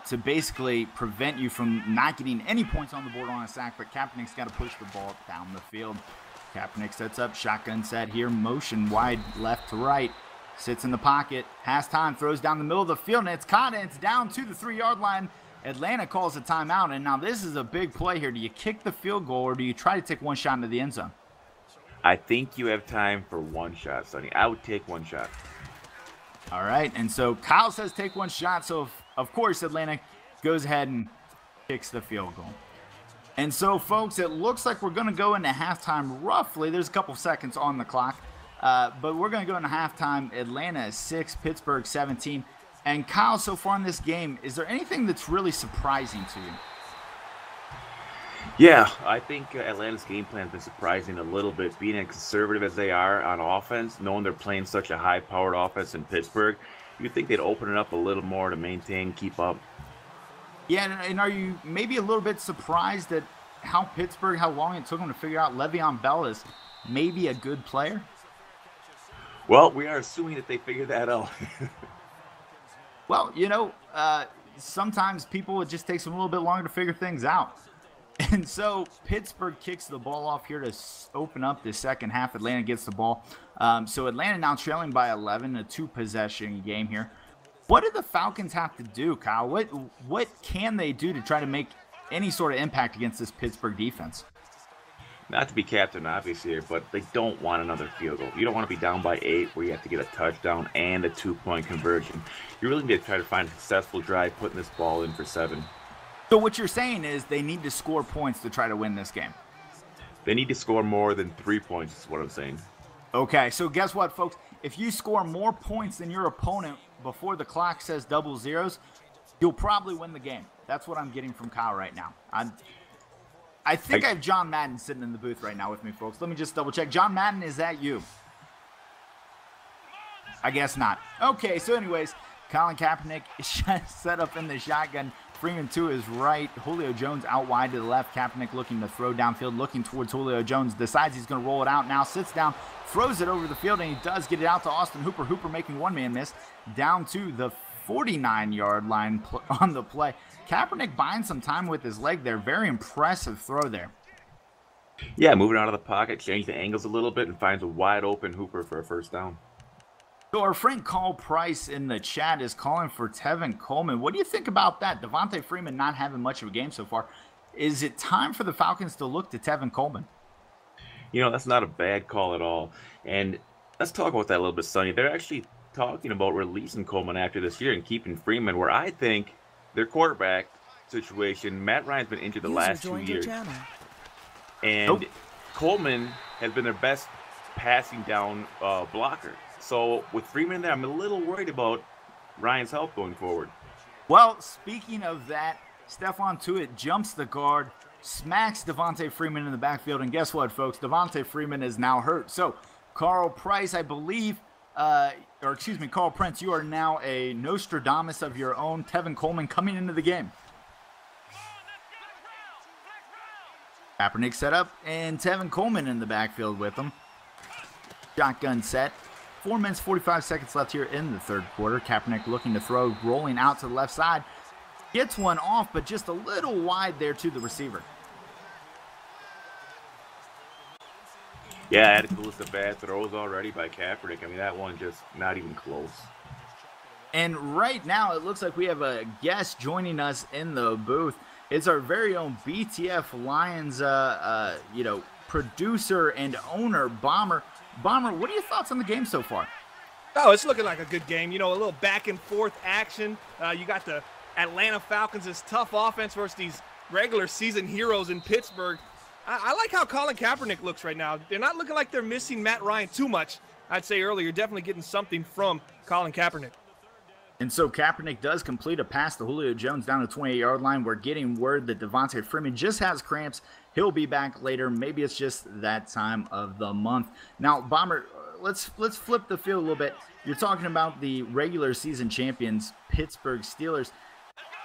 to basically prevent you from not getting any points on the board on a sack, but Kaepernick's got to push the ball down the field. Kaepernick sets up, shotgun set here, motion wide left to right. Sits in the pocket, has time, throws down the middle of the field, and it's caught, and it's down to the 3-yard line. Atlanta calls a timeout, and now this is a big play here. Do you kick the field goal, or do you try to take 1 shot into the end zone? I think you have time for 1 shot, Sonny. I would take 1 shot. All right, and so Kyle says take 1 shot, so of course Atlanta goes ahead and kicks the field goal. And so, folks, it looks like we're going to go into halftime roughly. There's a couple seconds on the clock. But we're going to go into halftime. Atlanta is 6, Pittsburgh 17. And Kyle, so far in this game, is there anything that's really surprising to you? Yeah, I think Atlanta's game plan has been surprising a little bit. Being as conservative as they are on offense, knowing they're playing such a high-powered offense in Pittsburgh, you'd think they'd open it up a little more to maintain, keep up. Yeah, and are you maybe a little bit surprised at how long it took them to figure out Le'Veon Bell is maybe a good player? Well, we are assuming that they figured that out. Well, sometimes people, it just takes them a little bit longer to figure things out. And so Pittsburgh kicks the ball off here to open up the second half. Atlanta gets the ball. So Atlanta now trailing by 11, a 2-possession game here. What do the Falcons have to do, Kyle? What can they do to try to make any sort of impact against this Pittsburgh defense? Not to be captain obvious here, but they don't want another field goal. You don't want to be down by 8 where you have to get a touchdown and a 2-point conversion. You really need to try to find a successful drive, putting this ball in for 7. So what you're saying is they need to score points to try to win this game. They need to score more than 3 points is what I'm saying. Okay, so guess what, folks? If you score more points than your opponent before the clock says double zeros, you'll probably win the game. That's what I'm getting from Kyle right now. I think I have John Madden sitting in the booth right now with me, folks. Let me just double check. John Madden, is that you? I guess not. Okay, so anyways, Colin Kaepernick is set up in the shotgun. Freeman to his right. Julio Jones out wide to the left. Kaepernick looking to throw downfield, looking towards Julio Jones. Decides he's going to roll it out now. Sits down, throws it over the field, and he does get it out to Austin Hooper. Hooper making one-man miss down to the 49-yard line on the play. Kaepernick buying some time with his leg there. Very impressive throw there. Yeah, moving out of the pocket, change the angles a little bit, and finds a wide open Hooper for a first down. So our friend Carl Price in the chat is calling for Tevin Coleman. What do you think about that? Devontae Freeman not having much of a game so far. Is it time for the Falcons to look to Tevin Coleman? You know, that's not a bad call at all. And let's talk about that a little bit, Sonny. They're actually talking about releasing Coleman after this year and keeping Freeman, where I think their quarterback situation, Matt Ryan's been injured the last 2 years. And Coleman has been their best passing down blocker. So with Freeman there, I'm a little worried about Ryan's health going forward. Well, speaking of that, Stephon Tuitt jumps the guard, smacks Devontae Freeman in the backfield, and guess what, folks? Devontae Freeman is now hurt. So Carl Price, I believe, Carl Prince, you are now a Nostradamus of your own. Tevin Coleman coming into the game. Kaepernick set up, and Tevin Coleman in the backfield with him. Shotgun set. 4 minutes, 45 seconds left here in the third quarter. Kaepernick looking to throw, rolling out to the left side. Gets one off, but just a little wide there to the receiver. Yeah, added to the list of bad throws already by Kaepernick. I mean, that one just not even close. And right now, it looks like we have a guest joining us in the booth. It's our very own BTF Lions, producer and owner, Bomber. Bomber, what are your thoughts on the game so far? Oh, it's looking like a good game. You know, a little back and forth action. You got the Atlanta Falcons' tough offense versus these regular season heroes in Pittsburgh. I like how Colin Kaepernick looks right now. They're not looking like they're missing Matt Ryan too much. I'd say earlier, you're definitely getting something from Colin Kaepernick. And so Kaepernick does complete a pass to Julio Jones down the 28-yard line. We're getting word that Devontae Freeman just has cramps. He'll be back later. Maybe it's just that time of the month. Now, Bomber, let's flip the field a little bit. You're talking about the regular season champions, Pittsburgh Steelers.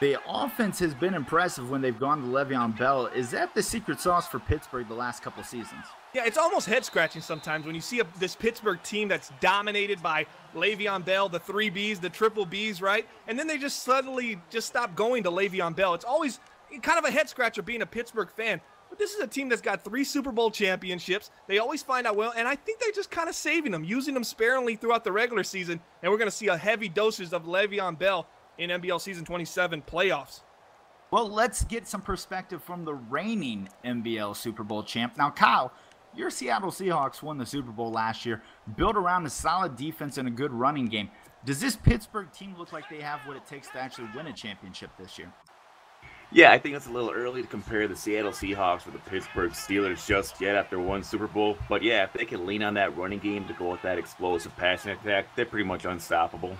The offense has been impressive when they've gone to Le'Veon Bell. Is that the secret sauce for Pittsburgh the last couple seasons? Yeah, it's almost head-scratching sometimes when you see this Pittsburgh team that's dominated by Le'Veon Bell, the 3 Bs, the triple Bs, right? And then they just suddenly stop going to Le'Veon Bell. It's always kind of a head-scratcher being a Pittsburgh fan. But this is a team that's got 3 Super Bowl championships. They always find out well, and I think they're just kind of saving them, using them sparingly throughout the regular season. And we're going to see a heavy dosage of Le'Veon Bell in NBL Season 27 playoffs. Well, let's get some perspective from the reigning NBL Super Bowl champ. Now, Kyle, your Seattle Seahawks won the Super Bowl last year, built around a solid defense and a good running game. Does this Pittsburgh team look like they have what it takes to actually win a championship this year? Yeah, I think it's a little early to compare the Seattle Seahawks with the Pittsburgh Steelers just yet after one Super Bowl. But yeah, if they can lean on that running game to go with that explosive passing attack, they're pretty much unstoppable.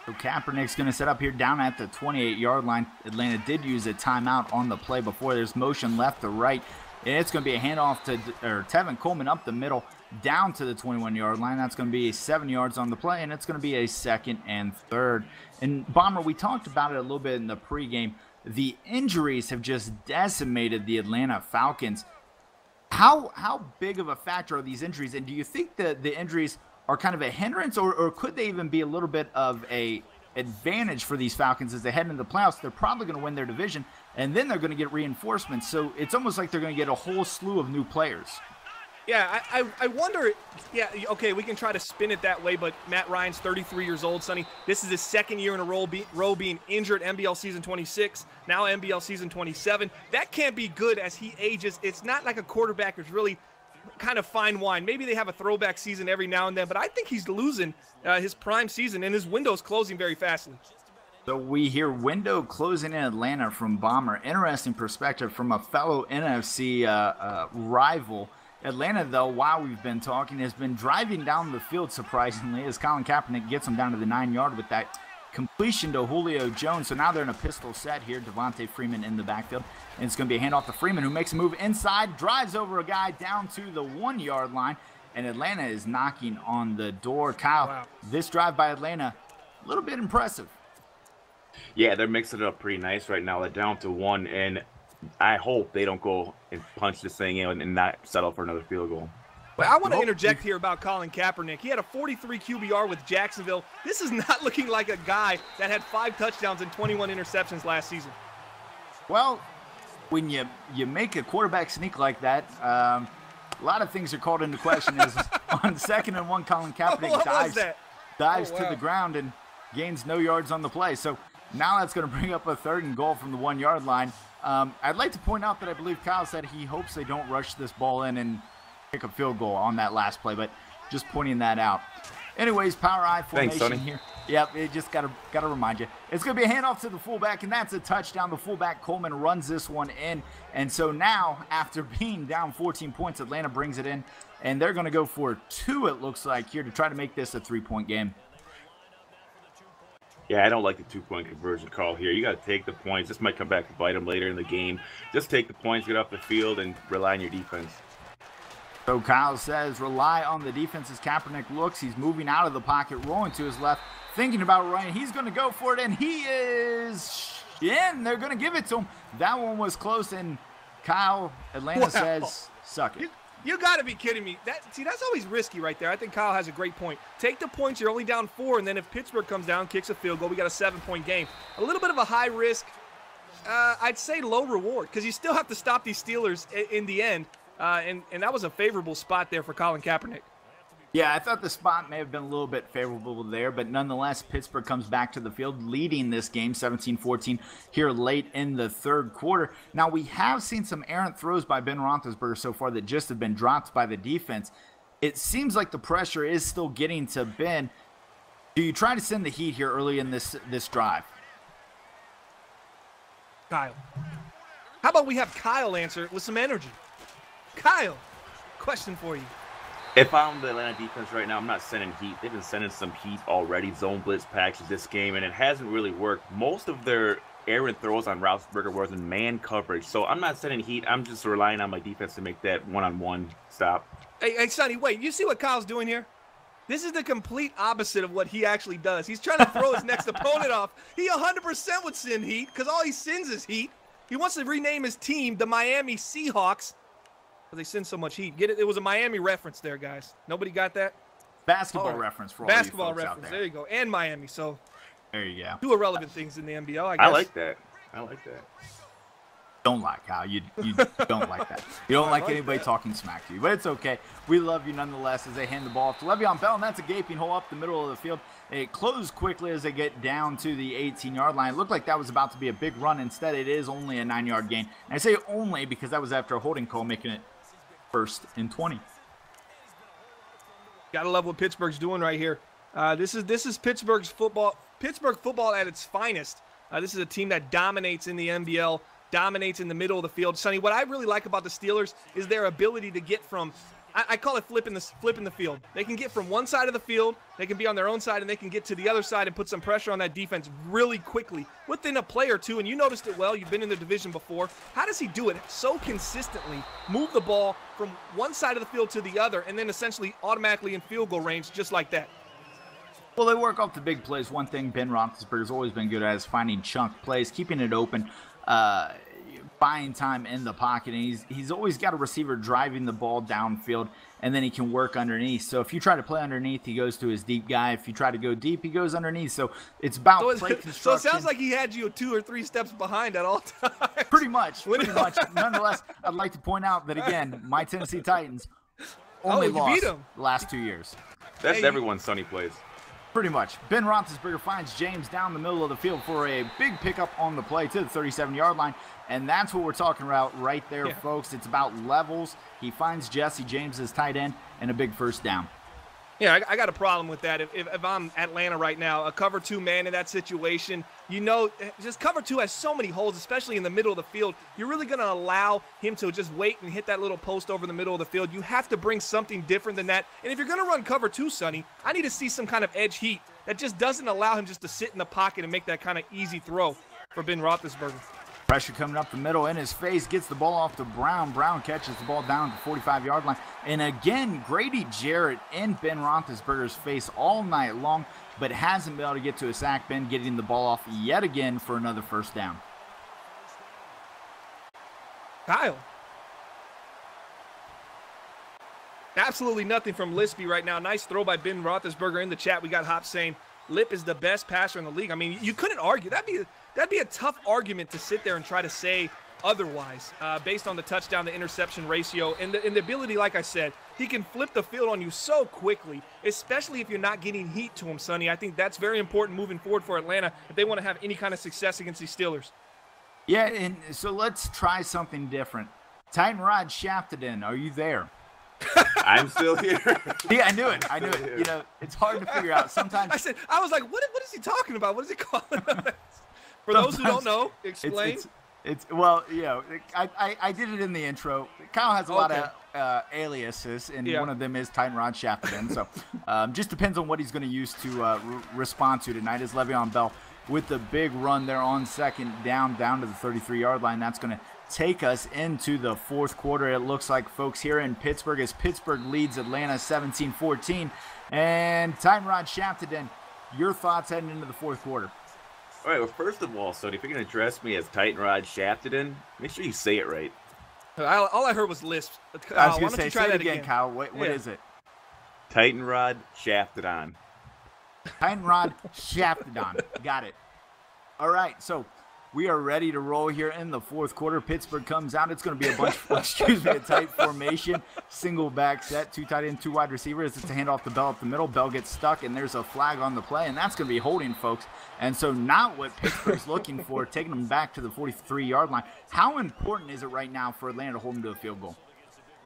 So Kaepernick's going to set up here down at the 28-yard line. Atlanta did use a timeout on the play before. There's motion left to right. And it's going to be a handoff to Tevin Coleman up the middle down to the 21-yard line. That's going to be 7 yards on the play, and it's going to be a 2nd and 3rd. And, Bomber, we talked about it a little bit in the pregame. The injuries have just decimated the Atlanta Falcons. How big of a factor are these injuries, and do you think that the injuries are kind of a hindrance, or could they even be a little bit of a advantage for these Falcons as they head into the playoffs? They're probably going to win their division, and then they're going to get reinforcements. So it's almost like they're going to get a whole slew of new players. Yeah, I wonder, yeah, okay, we can try to spin it that way, but Matt Ryan's 33 years old, Sonny. This is his 2nd year in a row being injured, NBL Season 26, now NBL Season 27. That can't be good as he ages. It's not like a quarterback who's really kind of fine wine. Maybe they have a throwback season every now and then, but I think he's losing his prime season, and his window's closing very fastly. So we hear window closing in Atlanta from Bomber. Interesting perspective from a fellow NFC rival. Atlanta, though, while we've been talking, has been driving down the field, surprisingly, as Colin Kaepernick gets them down to the 9-yard with that completion to Julio Jones. So now they're in a pistol set here. Devontae Freeman in the backfield. And it's going to be a handoff to Freeman, who makes a move inside, drives over a guy down to the 1-yard line. And Atlanta is knocking on the door. Kyle, This drive by Atlanta, a little bit impressive. Yeah, they're mixing it up pretty nice right now. They're down to 1, and I hope they don't go and punch this thing in and not settle for another field goal. But I want to interject here about Colin Kaepernick. He had a 43 QBR with Jacksonville. This is not looking like a guy that had 5 touchdowns and 21 interceptions last season. Well, when you make a quarterback sneak like that, a lot of things are called into question. Is on 2nd and 1, Colin Kaepernick dives to the ground and gains no yards on the play. So now that's going to bring up a 3rd and goal from the 1-yard line. I'd like to point out that I believe Kyle said he hopes they don't rush this ball in and kick a field goal on that last play, but just pointing that out. Anyways, power I formation here. Yep, it just gotta remind you. It's gonna be a handoff to the fullback, and that's a touchdown. The fullback Coleman runs this one in, and so now after being down 14 points, Atlanta brings it in, and they're gonna go for 2. It looks like here to try to make this a 3-point game. Yeah, I don't like the 2-point conversion call here. You got to take the points. This might come back to bite them later in the game. Just take the points, get off the field, and rely on your defense. So Kyle says rely on the defense as Kaepernick looks. He's moving out of the pocket, rolling to his left, thinking about running. He's going to go for it, and he is in. They're going to give it to him. That one was close, and Kyle, Atlanta says, suck it. You got to be kidding me. That's always risky right there. I think Kyle has a great point. Take the points. You're only down 4, and then if Pittsburgh comes down, kicks a field goal, we got a 7-point game. A little bit of a high risk, I'd say low reward, because you still have to stop these Steelers in the end. And that was a favorable spot there for Colin Kaepernick. Yeah, I thought the spot may have been a little bit favorable there, but nonetheless, Pittsburgh comes back to the field, leading this game 17-14 here late in the 3rd quarter. Now, we have seen some errant throws by Ben Roethlisberger so far that just have been dropped by the defense. It seems like the pressure is still getting to Ben. Do you try to send the heat here early in this drive? Kyle. How about we have Kyle answer it with some energy? Kyle, question for you. If I'm the Atlanta defense right now, I'm not sending heat. They've been sending some heat already, zone blitz packages this game, and it hasn't really worked. Most of their errant throws on Roethlisberger was in man coverage, so I'm not sending heat. I'm just relying on my defense to make that one-on-one stop. Hey, Sonny, wait. You see what Kyle's doing here? This is the complete opposite of what he actually does. He's trying to throw his next opponent off. He 100% would send heat because all he sends is heat. He wants to rename his team the Miami Seahawks. They send so much heat. Get it? It was a Miami reference there, guys. Nobody got that? Basketball reference for all basketball you folks reference. out there. There you go. And Miami. So there you go. 2 irrelevant things in the NBL, I guess. I like that. I like that. Don't like Kyle. You don't like that. You don't like anybody talking smack to you, but it's okay. We love you nonetheless as they hand the ball off to Le'Veon Bell, and that's a gaping hole up the middle of the field. It closed quickly as they get down to the 18-yard line. It looked like that was about to be a big run. Instead, it is only a 9-yard gain. And I say only because that was after a holding call, making it 1st and 20. Gotta love what Pittsburgh's doing right here. This is Pittsburgh's football. Pittsburgh football at its finest. This is a team that dominates in the NBL, dominates in the middle of the field. Sonny, what I really like about the Steelers is their ability to get from, I call it flipping the field. They can get from one side of the field, they can be on their own side, and they can get to the other side and put some pressure on that defense really quickly within a play or two. And you noticed it well. You've been in the division before. How does he do it so consistently? Move the ball from one side of the field to the other, and then essentially automatically in field goal range just like that. Well, they work off the big plays. One thing Ben Roethlisberger has always been good at is finding chunk plays, keeping it open, buying time in the pocket, and he's always got a receiver driving the ball downfield, and then he can work underneath. So if you try to play underneath, he goes to his deep guy. If you try to go deep, he goes underneath. So it's about play construction. So it sounds like he had you 2 or 3 steps behind at all times. Pretty much. Nonetheless, I'd like to point out that, again, my Tennessee Titans only lost the last 2 years. That's everyone's Sonny plays. Pretty much. Ben Roethlisberger finds James down the middle of the field for a big pickup on the play to the 37-yard line, and that's what we're talking about right there, folks. It's about levels. He finds Jesse James as tight end and a big 1st down. Yeah, I got a problem with that. If I'm Atlanta right now, a cover 2 man in that situation, you know, just cover 2 has so many holes, especially in the middle of the field. You're really going to allow him to just wait and hit that little post over the middle of the field. You have to bring something different than that. And if you're going to run cover 2, Sonny, I need to see some kind of edge heat that just doesn't allow him just to sit in the pocket and make that kind of easy throw for Ben Roethlisberger. Pressure coming up the middle in his face, gets the ball off to Brown. Brown catches the ball down at the 45-yard line. And again, Grady Jarrett in Ben Roethlisberger's face all night long. but hasn't been able to get to a sack bin, getting the ball off yet again for another first down. Kyle. Absolutely nothing from Lispy right now. Nice throw by Ben Roethlisberger in the chat. We got Hop saying Lip is the best passer in the league. I mean, you couldn't argue. That'd be a tough argument to sit there and try to say otherwise, based on the touchdown to interception ratio and the ability, like I said, he can flip the field on you so quickly, especially if you're not getting heat to him, Sonny. I think that's very important moving forward for Atlanta if they want to have any kind of success against these Steelers. Yeah, and so let's try something different. Titan Rod Shafted, are you there? I'm still here. Yeah, I knew it. You know, it's hard to figure out. Sometimes I was like, what is he talking about? What is he calling us? For those who don't know, explain. Well, you know, I did it in the intro. Kyle has a lot of aliases, and one of them is Titan Rod Shafted. So just depends on what he's going to use to respond to tonight. Is Le'Veon Bell with the big run there on second down to the 33-yard line. That's going to take us into the fourth quarter, it looks like, folks, here in Pittsburgh, as Pittsburgh leads Atlanta 17-14. And Titan Rod Shafted, your thoughts heading into the fourth quarter? All right, well, first of all, Sonny, if you're going to address me as Titan Rod Shafted, make sure you say it right. All I heard was lisp. I was going to say it again, Kyle. What is it? Titan Rod Shafted. Titan Rod Shafted. Got it. All right, so we are ready to roll here in the fourth quarter. Pittsburgh comes out. It's going to be a bunch of, a tight formation. Single back set, 2 tight end, 2 wide receivers. It's a handoff to Bell up the middle. Bell gets stuck, and there's a flag on the play, and that's going to be holding, folks. And so not what Pittsburgh's looking for, taking them back to the 43-yard line. How important is it right now for Atlanta to hold them to a field goal?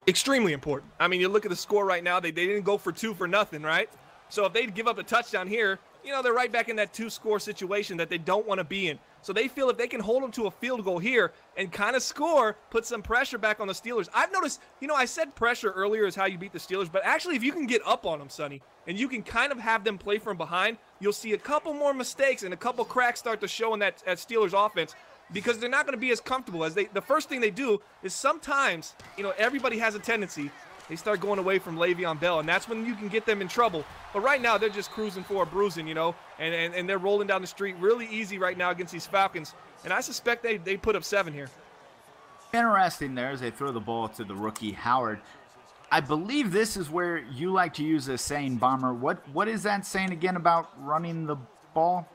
Extremely important. I mean, you look at the score right now. They didn't go for 2 for nothing, right? So if they give up a touchdown here, you know, they're right back in that 2-score situation that they don't want to be in. So they feel if they can hold them to a field goal here and kind of score, put some pressure back on the Steelers. I've noticed, you know, I said pressure earlier is how you beat the Steelers, but actually if you can get up on them, Sonny, and you can kind of have them play from behind, you'll see a couple more mistakes and a couple cracks start to show in that Steelers offense, because they're not going to be as comfortable as the first thing they do is sometimes, you know, everybody has a tendency. They start going away from Le'Veon Bell, and that's when you can get them in trouble. But right now, they're just cruising for a bruising, you know, and they're rolling down the street really easy right now against these Falcons. And I suspect they put up 7 here. Interesting there as they throw the ball to the rookie, Howard. I believe this is where you like to use a saying, Bomber. What is that saying again about running the ball?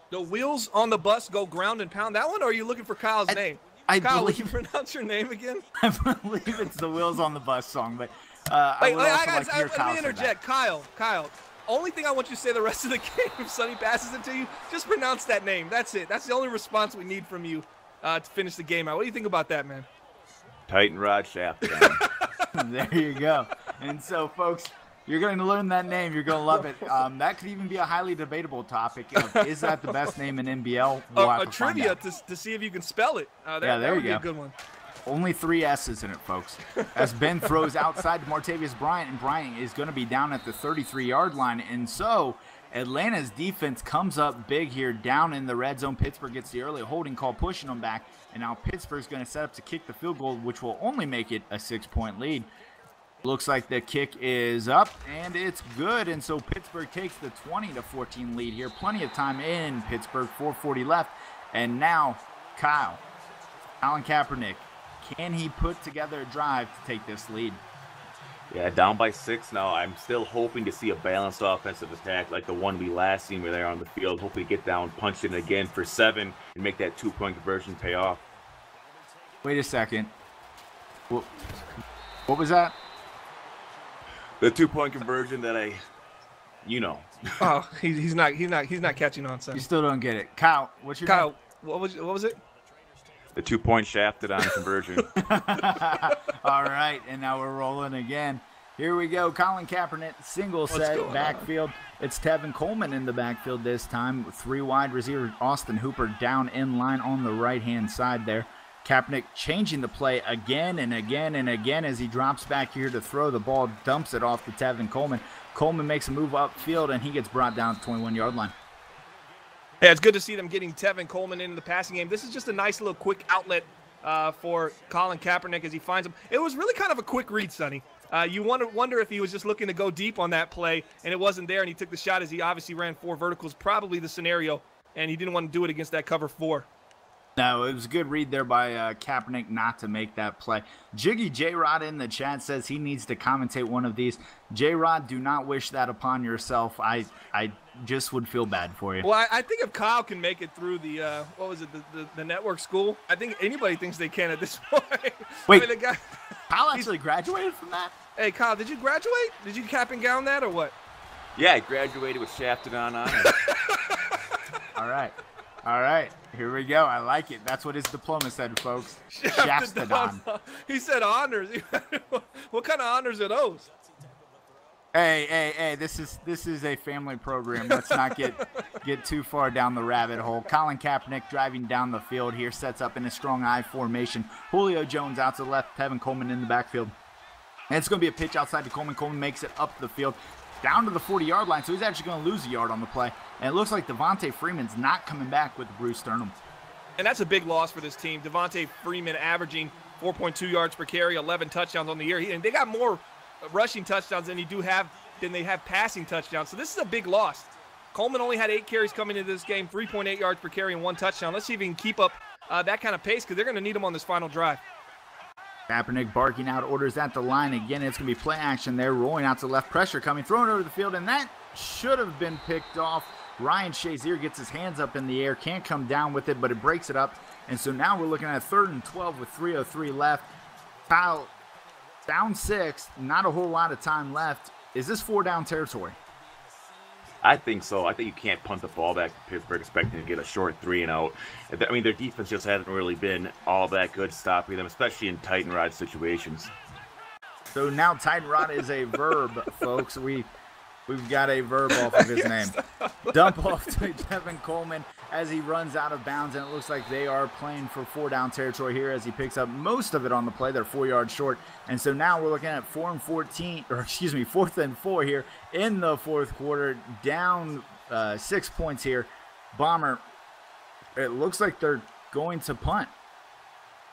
The wheels on the bus go ground and pound. That one, or are you looking for Kyle's name? Kyle, will you pronounce your name again? I believe it's the Wheels on the Bus song, but I would also like to hear Kyle. Let me interject. Kyle, only thing I want you to say the rest of the game, if Sonny passes it to you, just pronounce that name. That's it. That's the only response we need from you to finish the game out. What do you think about that, man? Titan Rod Shafted. There you go. And so, folks, you're going to learn that name. You're going to love it. That could even be a highly debatable topic. Is that the best name in NBL? We'll a trivia to see if you can spell it. There you go. A good one. Only 3 S's in it, folks. As Ben throws outside to Martavius Bryant, and Bryant is going to be down at the 33-yard line. And so Atlanta's defense comes up big here down in the red zone. Pittsburgh gets the early holding call, pushing them back. And now Pittsburgh's going to set up to kick the field goal, which will only make it a 6-point lead. Looks like the kick is up, and it's good. And so Pittsburgh takes the 20-14 lead here. Plenty of time in Pittsburgh, 4:40 left. And now, Colin Kaepernick, can he put together a drive to take this lead? Yeah, down by 6 now. I'm still hoping to see a balanced offensive attack like the one we last seen where they're on the field. Hopefully get down, punch it again for 7, and make that 2-point conversion pay off. Wait a second. What was that? The 2-point conversion that Oh, he's not catching on, son. You still don't get it. Kyle, what's your name? What was it? The 2-point shafted on conversion. All right, and now we're rolling again. Here we go. Colin Kaepernick, single set backfield. It's Tevin Coleman in the backfield this time. 3 wide receivers. Austin Hooper down in line on the right-hand side there. Kaepernick changing the play again and again and again as he drops back here to throw the ball, dumps it off to Tevin Coleman. Coleman makes a move upfield, and he gets brought down to the 21-yard line. Yeah, it's good to see them getting Tevin Coleman into the passing game. This is just a nice little quick outlet for Colin Kaepernick as he finds him. It was really kind of a quick read, Sonny. You wonder if he was just looking to go deep on that play, and it wasn't there, and he took the shot as he obviously ran 4 verticals, probably the scenario, and he didn't want to do it against that cover 4. No, it was a good read there by Kaepernick not to make that play. Jiggy J-Rod in the chat says he needs to commentate one of these. J-Rod, do not wish that upon yourself. I just would feel bad for you. Well, I think if Kyle can make it through the, the network school, I think anybody thinks they can at this point. Wait, I mean, Kyle actually graduated from that? Hey, Kyle, did you graduate? Did you cap and gown that or what? Yeah, I graduated with shafted on honors. All right. Here we go. I like it. That's what his diploma said, folks. Shafted on. He said honors. What kind of honors are those? Hey, this is a family program. Let's not get too far down the rabbit hole. Colin Kaepernick driving down the field here, sets up in a strong I formation. Julio Jones out to the left, Tevin Coleman in the backfield. And it's going to be a pitch outside to Coleman. Coleman makes it up the field, down to the 40-yard line, so he's actually going to lose a yard on the play. And it looks like Devontae Freeman's not coming back with Bruce Sternum. And that's a big loss for this team. Devontae Freeman averaging 4.2 yards per carry, 11 touchdowns on the year. And they got more rushing touchdowns than they have passing touchdowns. So this is a big loss. Coleman only had 8 carries coming into this game, 3.8 yards per carry and 1 touchdown. Let's see if he can keep up that kind of pace because they're going to need him on this final drive. Kaepernick barking out orders at the line. Again, it's going to be play action there. Rolling out to the left, pressure coming, throwing over the field, and that should have been picked off. Ryan Shazier gets his hands up in the air, can't come down with it, but it breaks it up. And so now we're looking at 3rd and 12 with 3:03 left. Kyle, down 6, not a whole lot of time left. Is this 4-down territory? I think so. I think you can't punt the ball back to Pittsburgh expecting to get a short 3 and out. I mean, their defense just hasn't really been all that good stopping them, especially in tight and rod situations. So now tight rod is a verb, folks. We've got a verb off of his name. Dump off to Tevin Coleman as he runs out of bounds, and it looks like they are playing for 4-down territory here as he picks up most of it on the play. They're 4 yards short, and so now we're looking at 4th and 4 here in the 4th quarter, down 6 points here. Bomber, it looks like they're going to punt.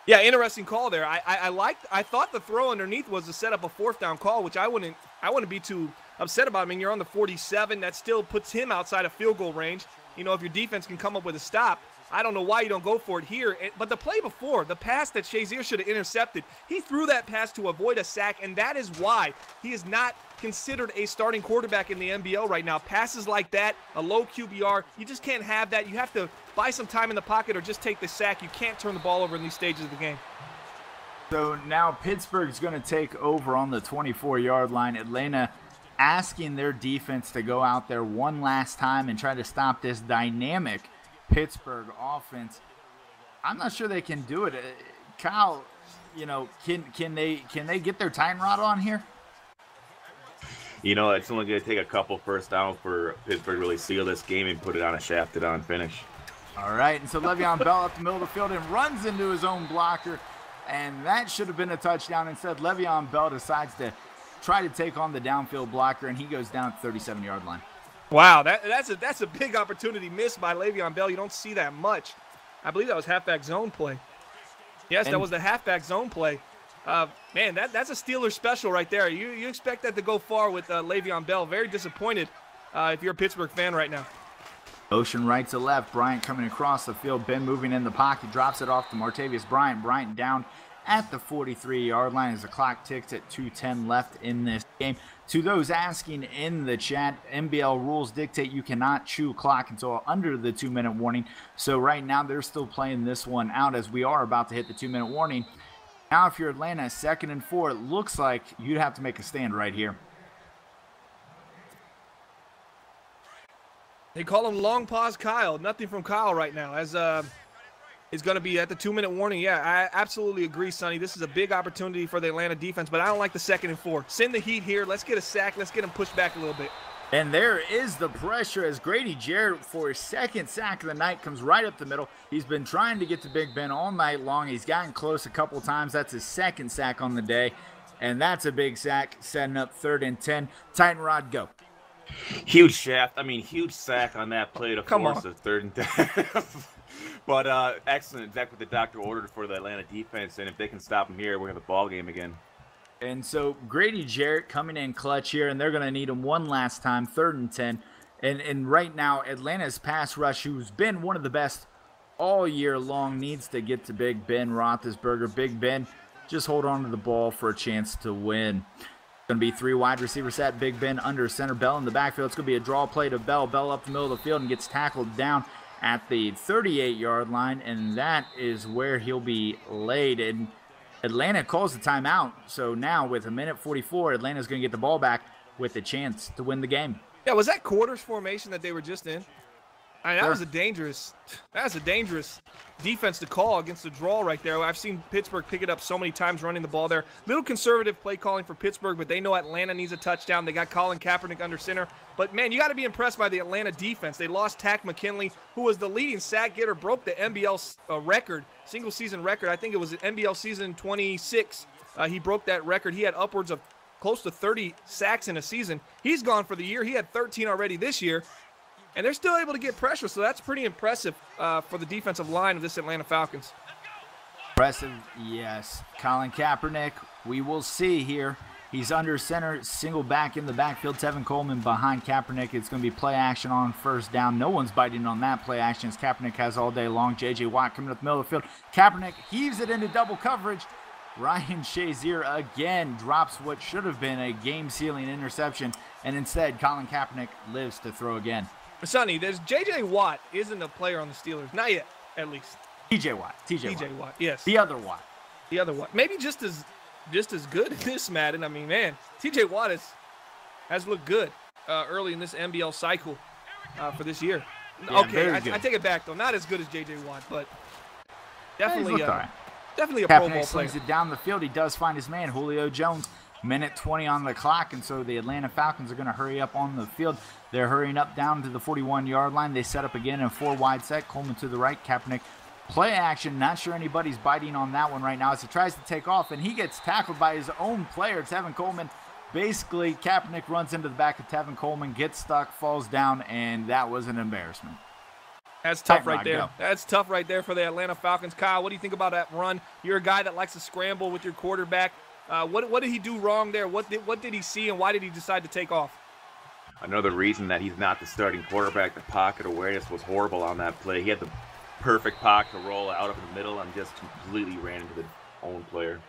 Yeah, interesting call there. I thought the throw underneath was to set up a 4th down call, which I wouldn't be too upset about. I mean, you're on the 47. That still puts him outside of field goal range. You know, if your defense can come up with a stop, I don't know why you don't go for it here. But the play before, the pass that Shazier should have intercepted, he threw that pass to avoid a sack, and that is why he is not considered a starting quarterback in the NBL right now. Passes like that, a low QBR, you just can't have that. You have to buy some time in the pocket or just take the sack. You can't turn the ball over in these stages of the game. So now Pittsburgh's going to take over on the 24-yard line. Atlanta asking their defense to go out there one last time and try to stop this dynamic Pittsburgh offense. I'm not sure they can do it. Kyle, you know, can they get their time rod on here? You know, it's only going to take a couple first down for Pittsburgh to really seal this game and put it on a shafted on finish. All right, and so Le'Veon Bell up the middle of the field and runs into his own blocker, and that should have been a touchdown. Instead, Le'Veon Bell decides to try to take on the downfield blocker, and he goes down at the 37-yard line. Wow, that's a big opportunity missed by Le'Veon Bell. You don't see that much. I believe that was halfback zone play. Yes, that was the halfback zone play. Man, that's a Steelers special right there. You expect that to go far with Le'Veon Bell. Very disappointed if you're a Pittsburgh fan right now. Motion right to left. Bryant coming across the field. Ben moving in the pocket. Drops it off to Martavius Bryant. Bryant down at the 43-yard line as the clock ticks at 2:10 left in this game. To those asking in the chat, NBL rules dictate you cannot chew clock until under the 2-minute warning. So right now they're still playing this one out as we are about to hit the 2-minute warning. Now if you're Atlanta, 2nd and 4, it looks like you'd have to make a stand right here. They call him Long Pause Kyle. Nothing from Kyle right now as is going to be at the 2-minute warning. Yeah, I absolutely agree, Sonny. This is a big opportunity for the Atlanta defense, but I don't like the 2nd and 4. Send the heat here. Let's get a sack. Let's get him pushed back a little bit. And there is the pressure as Grady Jarrett for his 2nd sack of the night comes right up the middle. He's been trying to get to Big Ben all night long. He's gotten close a couple times. That's his 2nd sack on the day, and that's a big sack, setting up 3rd and 10. Titan Rod, go. Huge shaft. I mean, huge sack on that play to force a 3rd and 10. But excellent, exactly what the doctor ordered for the Atlanta defense, and if they can stop him here, we're going to have a ball game again. And so Grady Jarrett coming in clutch here, and they're going to need him one last time, 3rd and 10. And right now, Atlanta's pass rush, who's been one of the best all year long, needs to get to Big Ben Roethlisberger. Big Ben, just hold on to the ball for a chance to win. Going to be 3 wide receiver set. Big Ben under center. Bell in the backfield. It's going to be a draw play to Bell. Bell up the middle of the field and gets tackled down at the 38-yard line, and that is where he'll be laid. And Atlanta calls the timeout. So now with 1:44, Atlanta's going to get the ball back with a chance to win the game. Yeah, was that quarters formation that they were just in? I mean, that was a dangerous defense to call against the draw right there. I've seen Pittsburgh pick it up so many times running the ball there. Little conservative play calling for Pittsburgh, but they know Atlanta needs a touchdown. They got Colin Kaepernick under center. But, man, you got to be impressed by the Atlanta defense. They lost Tack McKinley, who was the leading sack getter, broke the NBL record, single-season record. I think it was NBL season 26. He broke that record. He had upwards of close to 30 sacks in a season. He's gone for the year. He had 13 already this year. And they're still able to get pressure, so that's pretty impressive for the defensive line of this Atlanta Falcons. Impressive, yes. Colin Kaepernick, we will see here. He's under center, single back in the backfield. Tevin Coleman behind Kaepernick. It's going to be play action on 1st down. No one's biting on that play action as Kaepernick has all day long. J.J. Watt coming up the middle of the field. Kaepernick heaves it into double coverage. Ryan Shazier again drops what should have been a game-sealing interception, and instead Colin Kaepernick lives to throw again. Sonny, there's J.J. Watt isn't a player on the Steelers. Not yet, at least. T.J. Watt. T.J. Watt, yes. The other Watt. The other Watt. Maybe just as good in this, Madden. I mean, man, T.J. Watt has looked good early in this NBL cycle for this year. Yeah, okay, I take it back, though. Not as good as J.J. Watt, but definitely, definitely a Kaepernick Pro Bowl player. slings it down the field. He does find his man, Julio Jones. 1:20 on the clock, and so the Atlanta Falcons are going to hurry up on the field. They're hurrying up down to the 41-yard line. They set up again in a 4-wide set. Coleman to the right. Kaepernick play action. Not sure anybody's biting on that one right now as he tries to take off, and he gets tackled by his own player, Tevin Coleman. Basically, Kaepernick runs into the back of Tevin Coleman, gets stuck, falls down, and that was an embarrassment. That's tough right there. That's tough right there for the Atlanta Falcons. Kyle, what do you think about that run? You're a guy that likes to scramble with your quarterback. What did he do wrong there? What did he see, and why did he decide to take off? Another reason that he's not the starting quarterback, the pocket awareness was horrible on that play. He had the perfect pocket to roll out of the middle and just completely ran into the own player.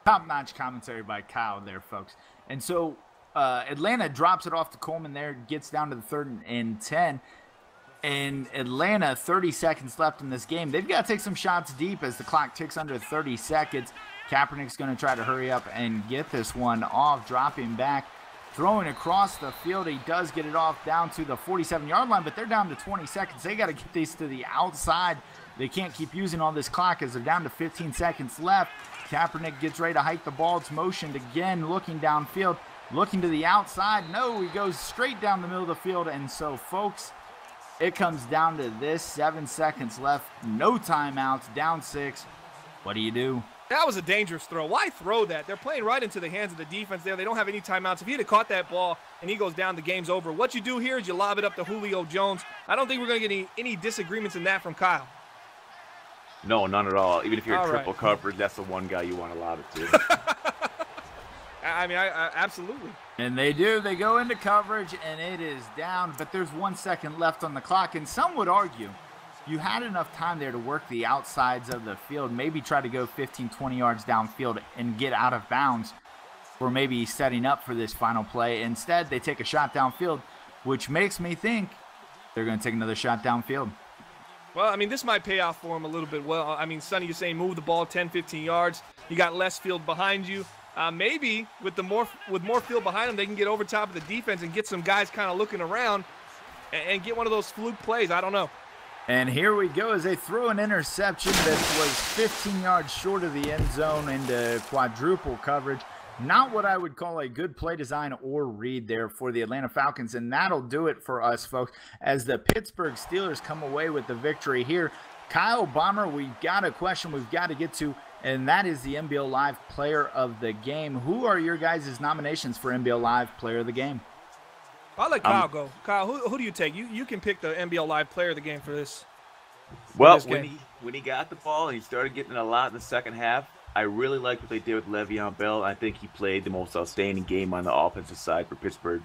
Top-notch commentary by Kyle there, folks. And so Atlanta drops it off to Coleman there, gets down to the 3rd and 10. And Atlanta, 30 seconds left in this game. They've got to take some shots deep as the clock ticks under 30 seconds. Kaepernick's going to try to hurry up and get this one off, dropping back, throwing across the field. He does get it off down to the 47-yard line, but they're down to 20 seconds. They got to get these to the outside. They can't keep using all this clock as they're down to 15 seconds left. Kaepernick gets ready to hike the ball. It's motioned again, looking downfield, looking to the outside. No, he goes straight down the middle of the field. And so, folks, it comes down to this, 7 seconds left, no timeouts, down 6. What do you do? That was a dangerous throw. Why throw that? They're playing right into the hands of the defense there. They don't have any timeouts. If he had caught that ball and he goes down, the game's over. What you do here is you lob it up to Julio Jones. I don't think we're going to get any disagreements in that from Kyle. No, none at all. Even if you're in triple coverage, that's the one guy you want to lob it to. I mean, I absolutely. And they do. They go into coverage, and it is down. But there's 1 second left on the clock. And some would argue you had enough time there to work the outsides of the field, maybe try to go 15, 20 yards downfield and get out of bounds, or maybe setting up for this final play. Instead, they take a shot downfield, which makes me think they're going to take another shot downfield. Well, I mean, this might pay off for him a little bit. Well, I mean, Sonny, you're saying move the ball 10, 15 yards. You got less field behind you. Maybe with more field behind them, they can get over top of the defense and get some guys kind of looking around and get one of those fluke plays. I don't know. And here we go as they throw an interception that was 15 yards short of the end zone into quadruple coverage. Not what I would call a good play design or read there for the Atlanta Falcons. And that'll do it for us, folks, as the Pittsburgh Steelers come away with the victory here. Kyle Bomber, we've got a question we've got to get to, and that is the NBL Live Player of the Game. Who are your guys' nominations for NBL Live Player of the Game? I'll let Kyle go. Kyle, who do you take? You can pick the NBL Live Player of the Game for this. Well, when he got the ball and he started getting a lot in the second half, I really like what they did with Le'Veon Bell. I think he played the most outstanding game on the offensive side for Pittsburgh.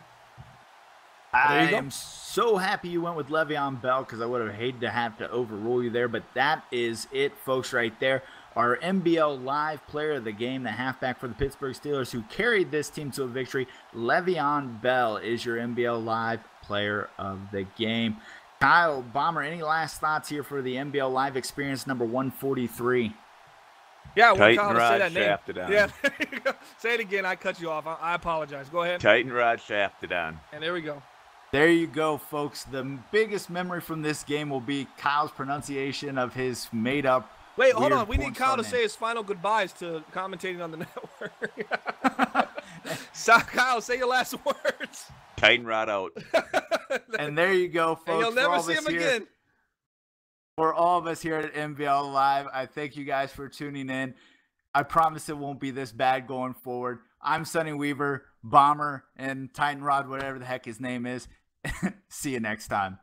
I am so happy you went with Le'Veon Bell because I would have hated to have to overrule you there. But that is it, folks, right there. Our NBL Live player of the game, the halfback for the Pittsburgh Steelers who carried this team to a victory, Le'Veon Bell is your NBL Live player of the game. Kyle, Bomber, any last thoughts here for the NBL Live experience number 143? Yeah, Titan Kyle Rod say that name. shafted on. Yeah, say it again. I cut you off. I apologize. Go ahead. Titan Rod shafted on. And there we go. There you go, folks. The biggest memory from this game will be Kyle's pronunciation of his made-up. Wait, hold on. We need Kyle to say his final goodbyes to commentating on the network. So, Kyle, say your last words. Titan Rod out. And there you go, folks. And you'll never see him again. For all of us here at NBL Live, I thank you guys for tuning in. I promise it won't be this bad going forward. I'm Sonny Weaver, Bomber, and Titan Rod, whatever the heck his name is. See you next time.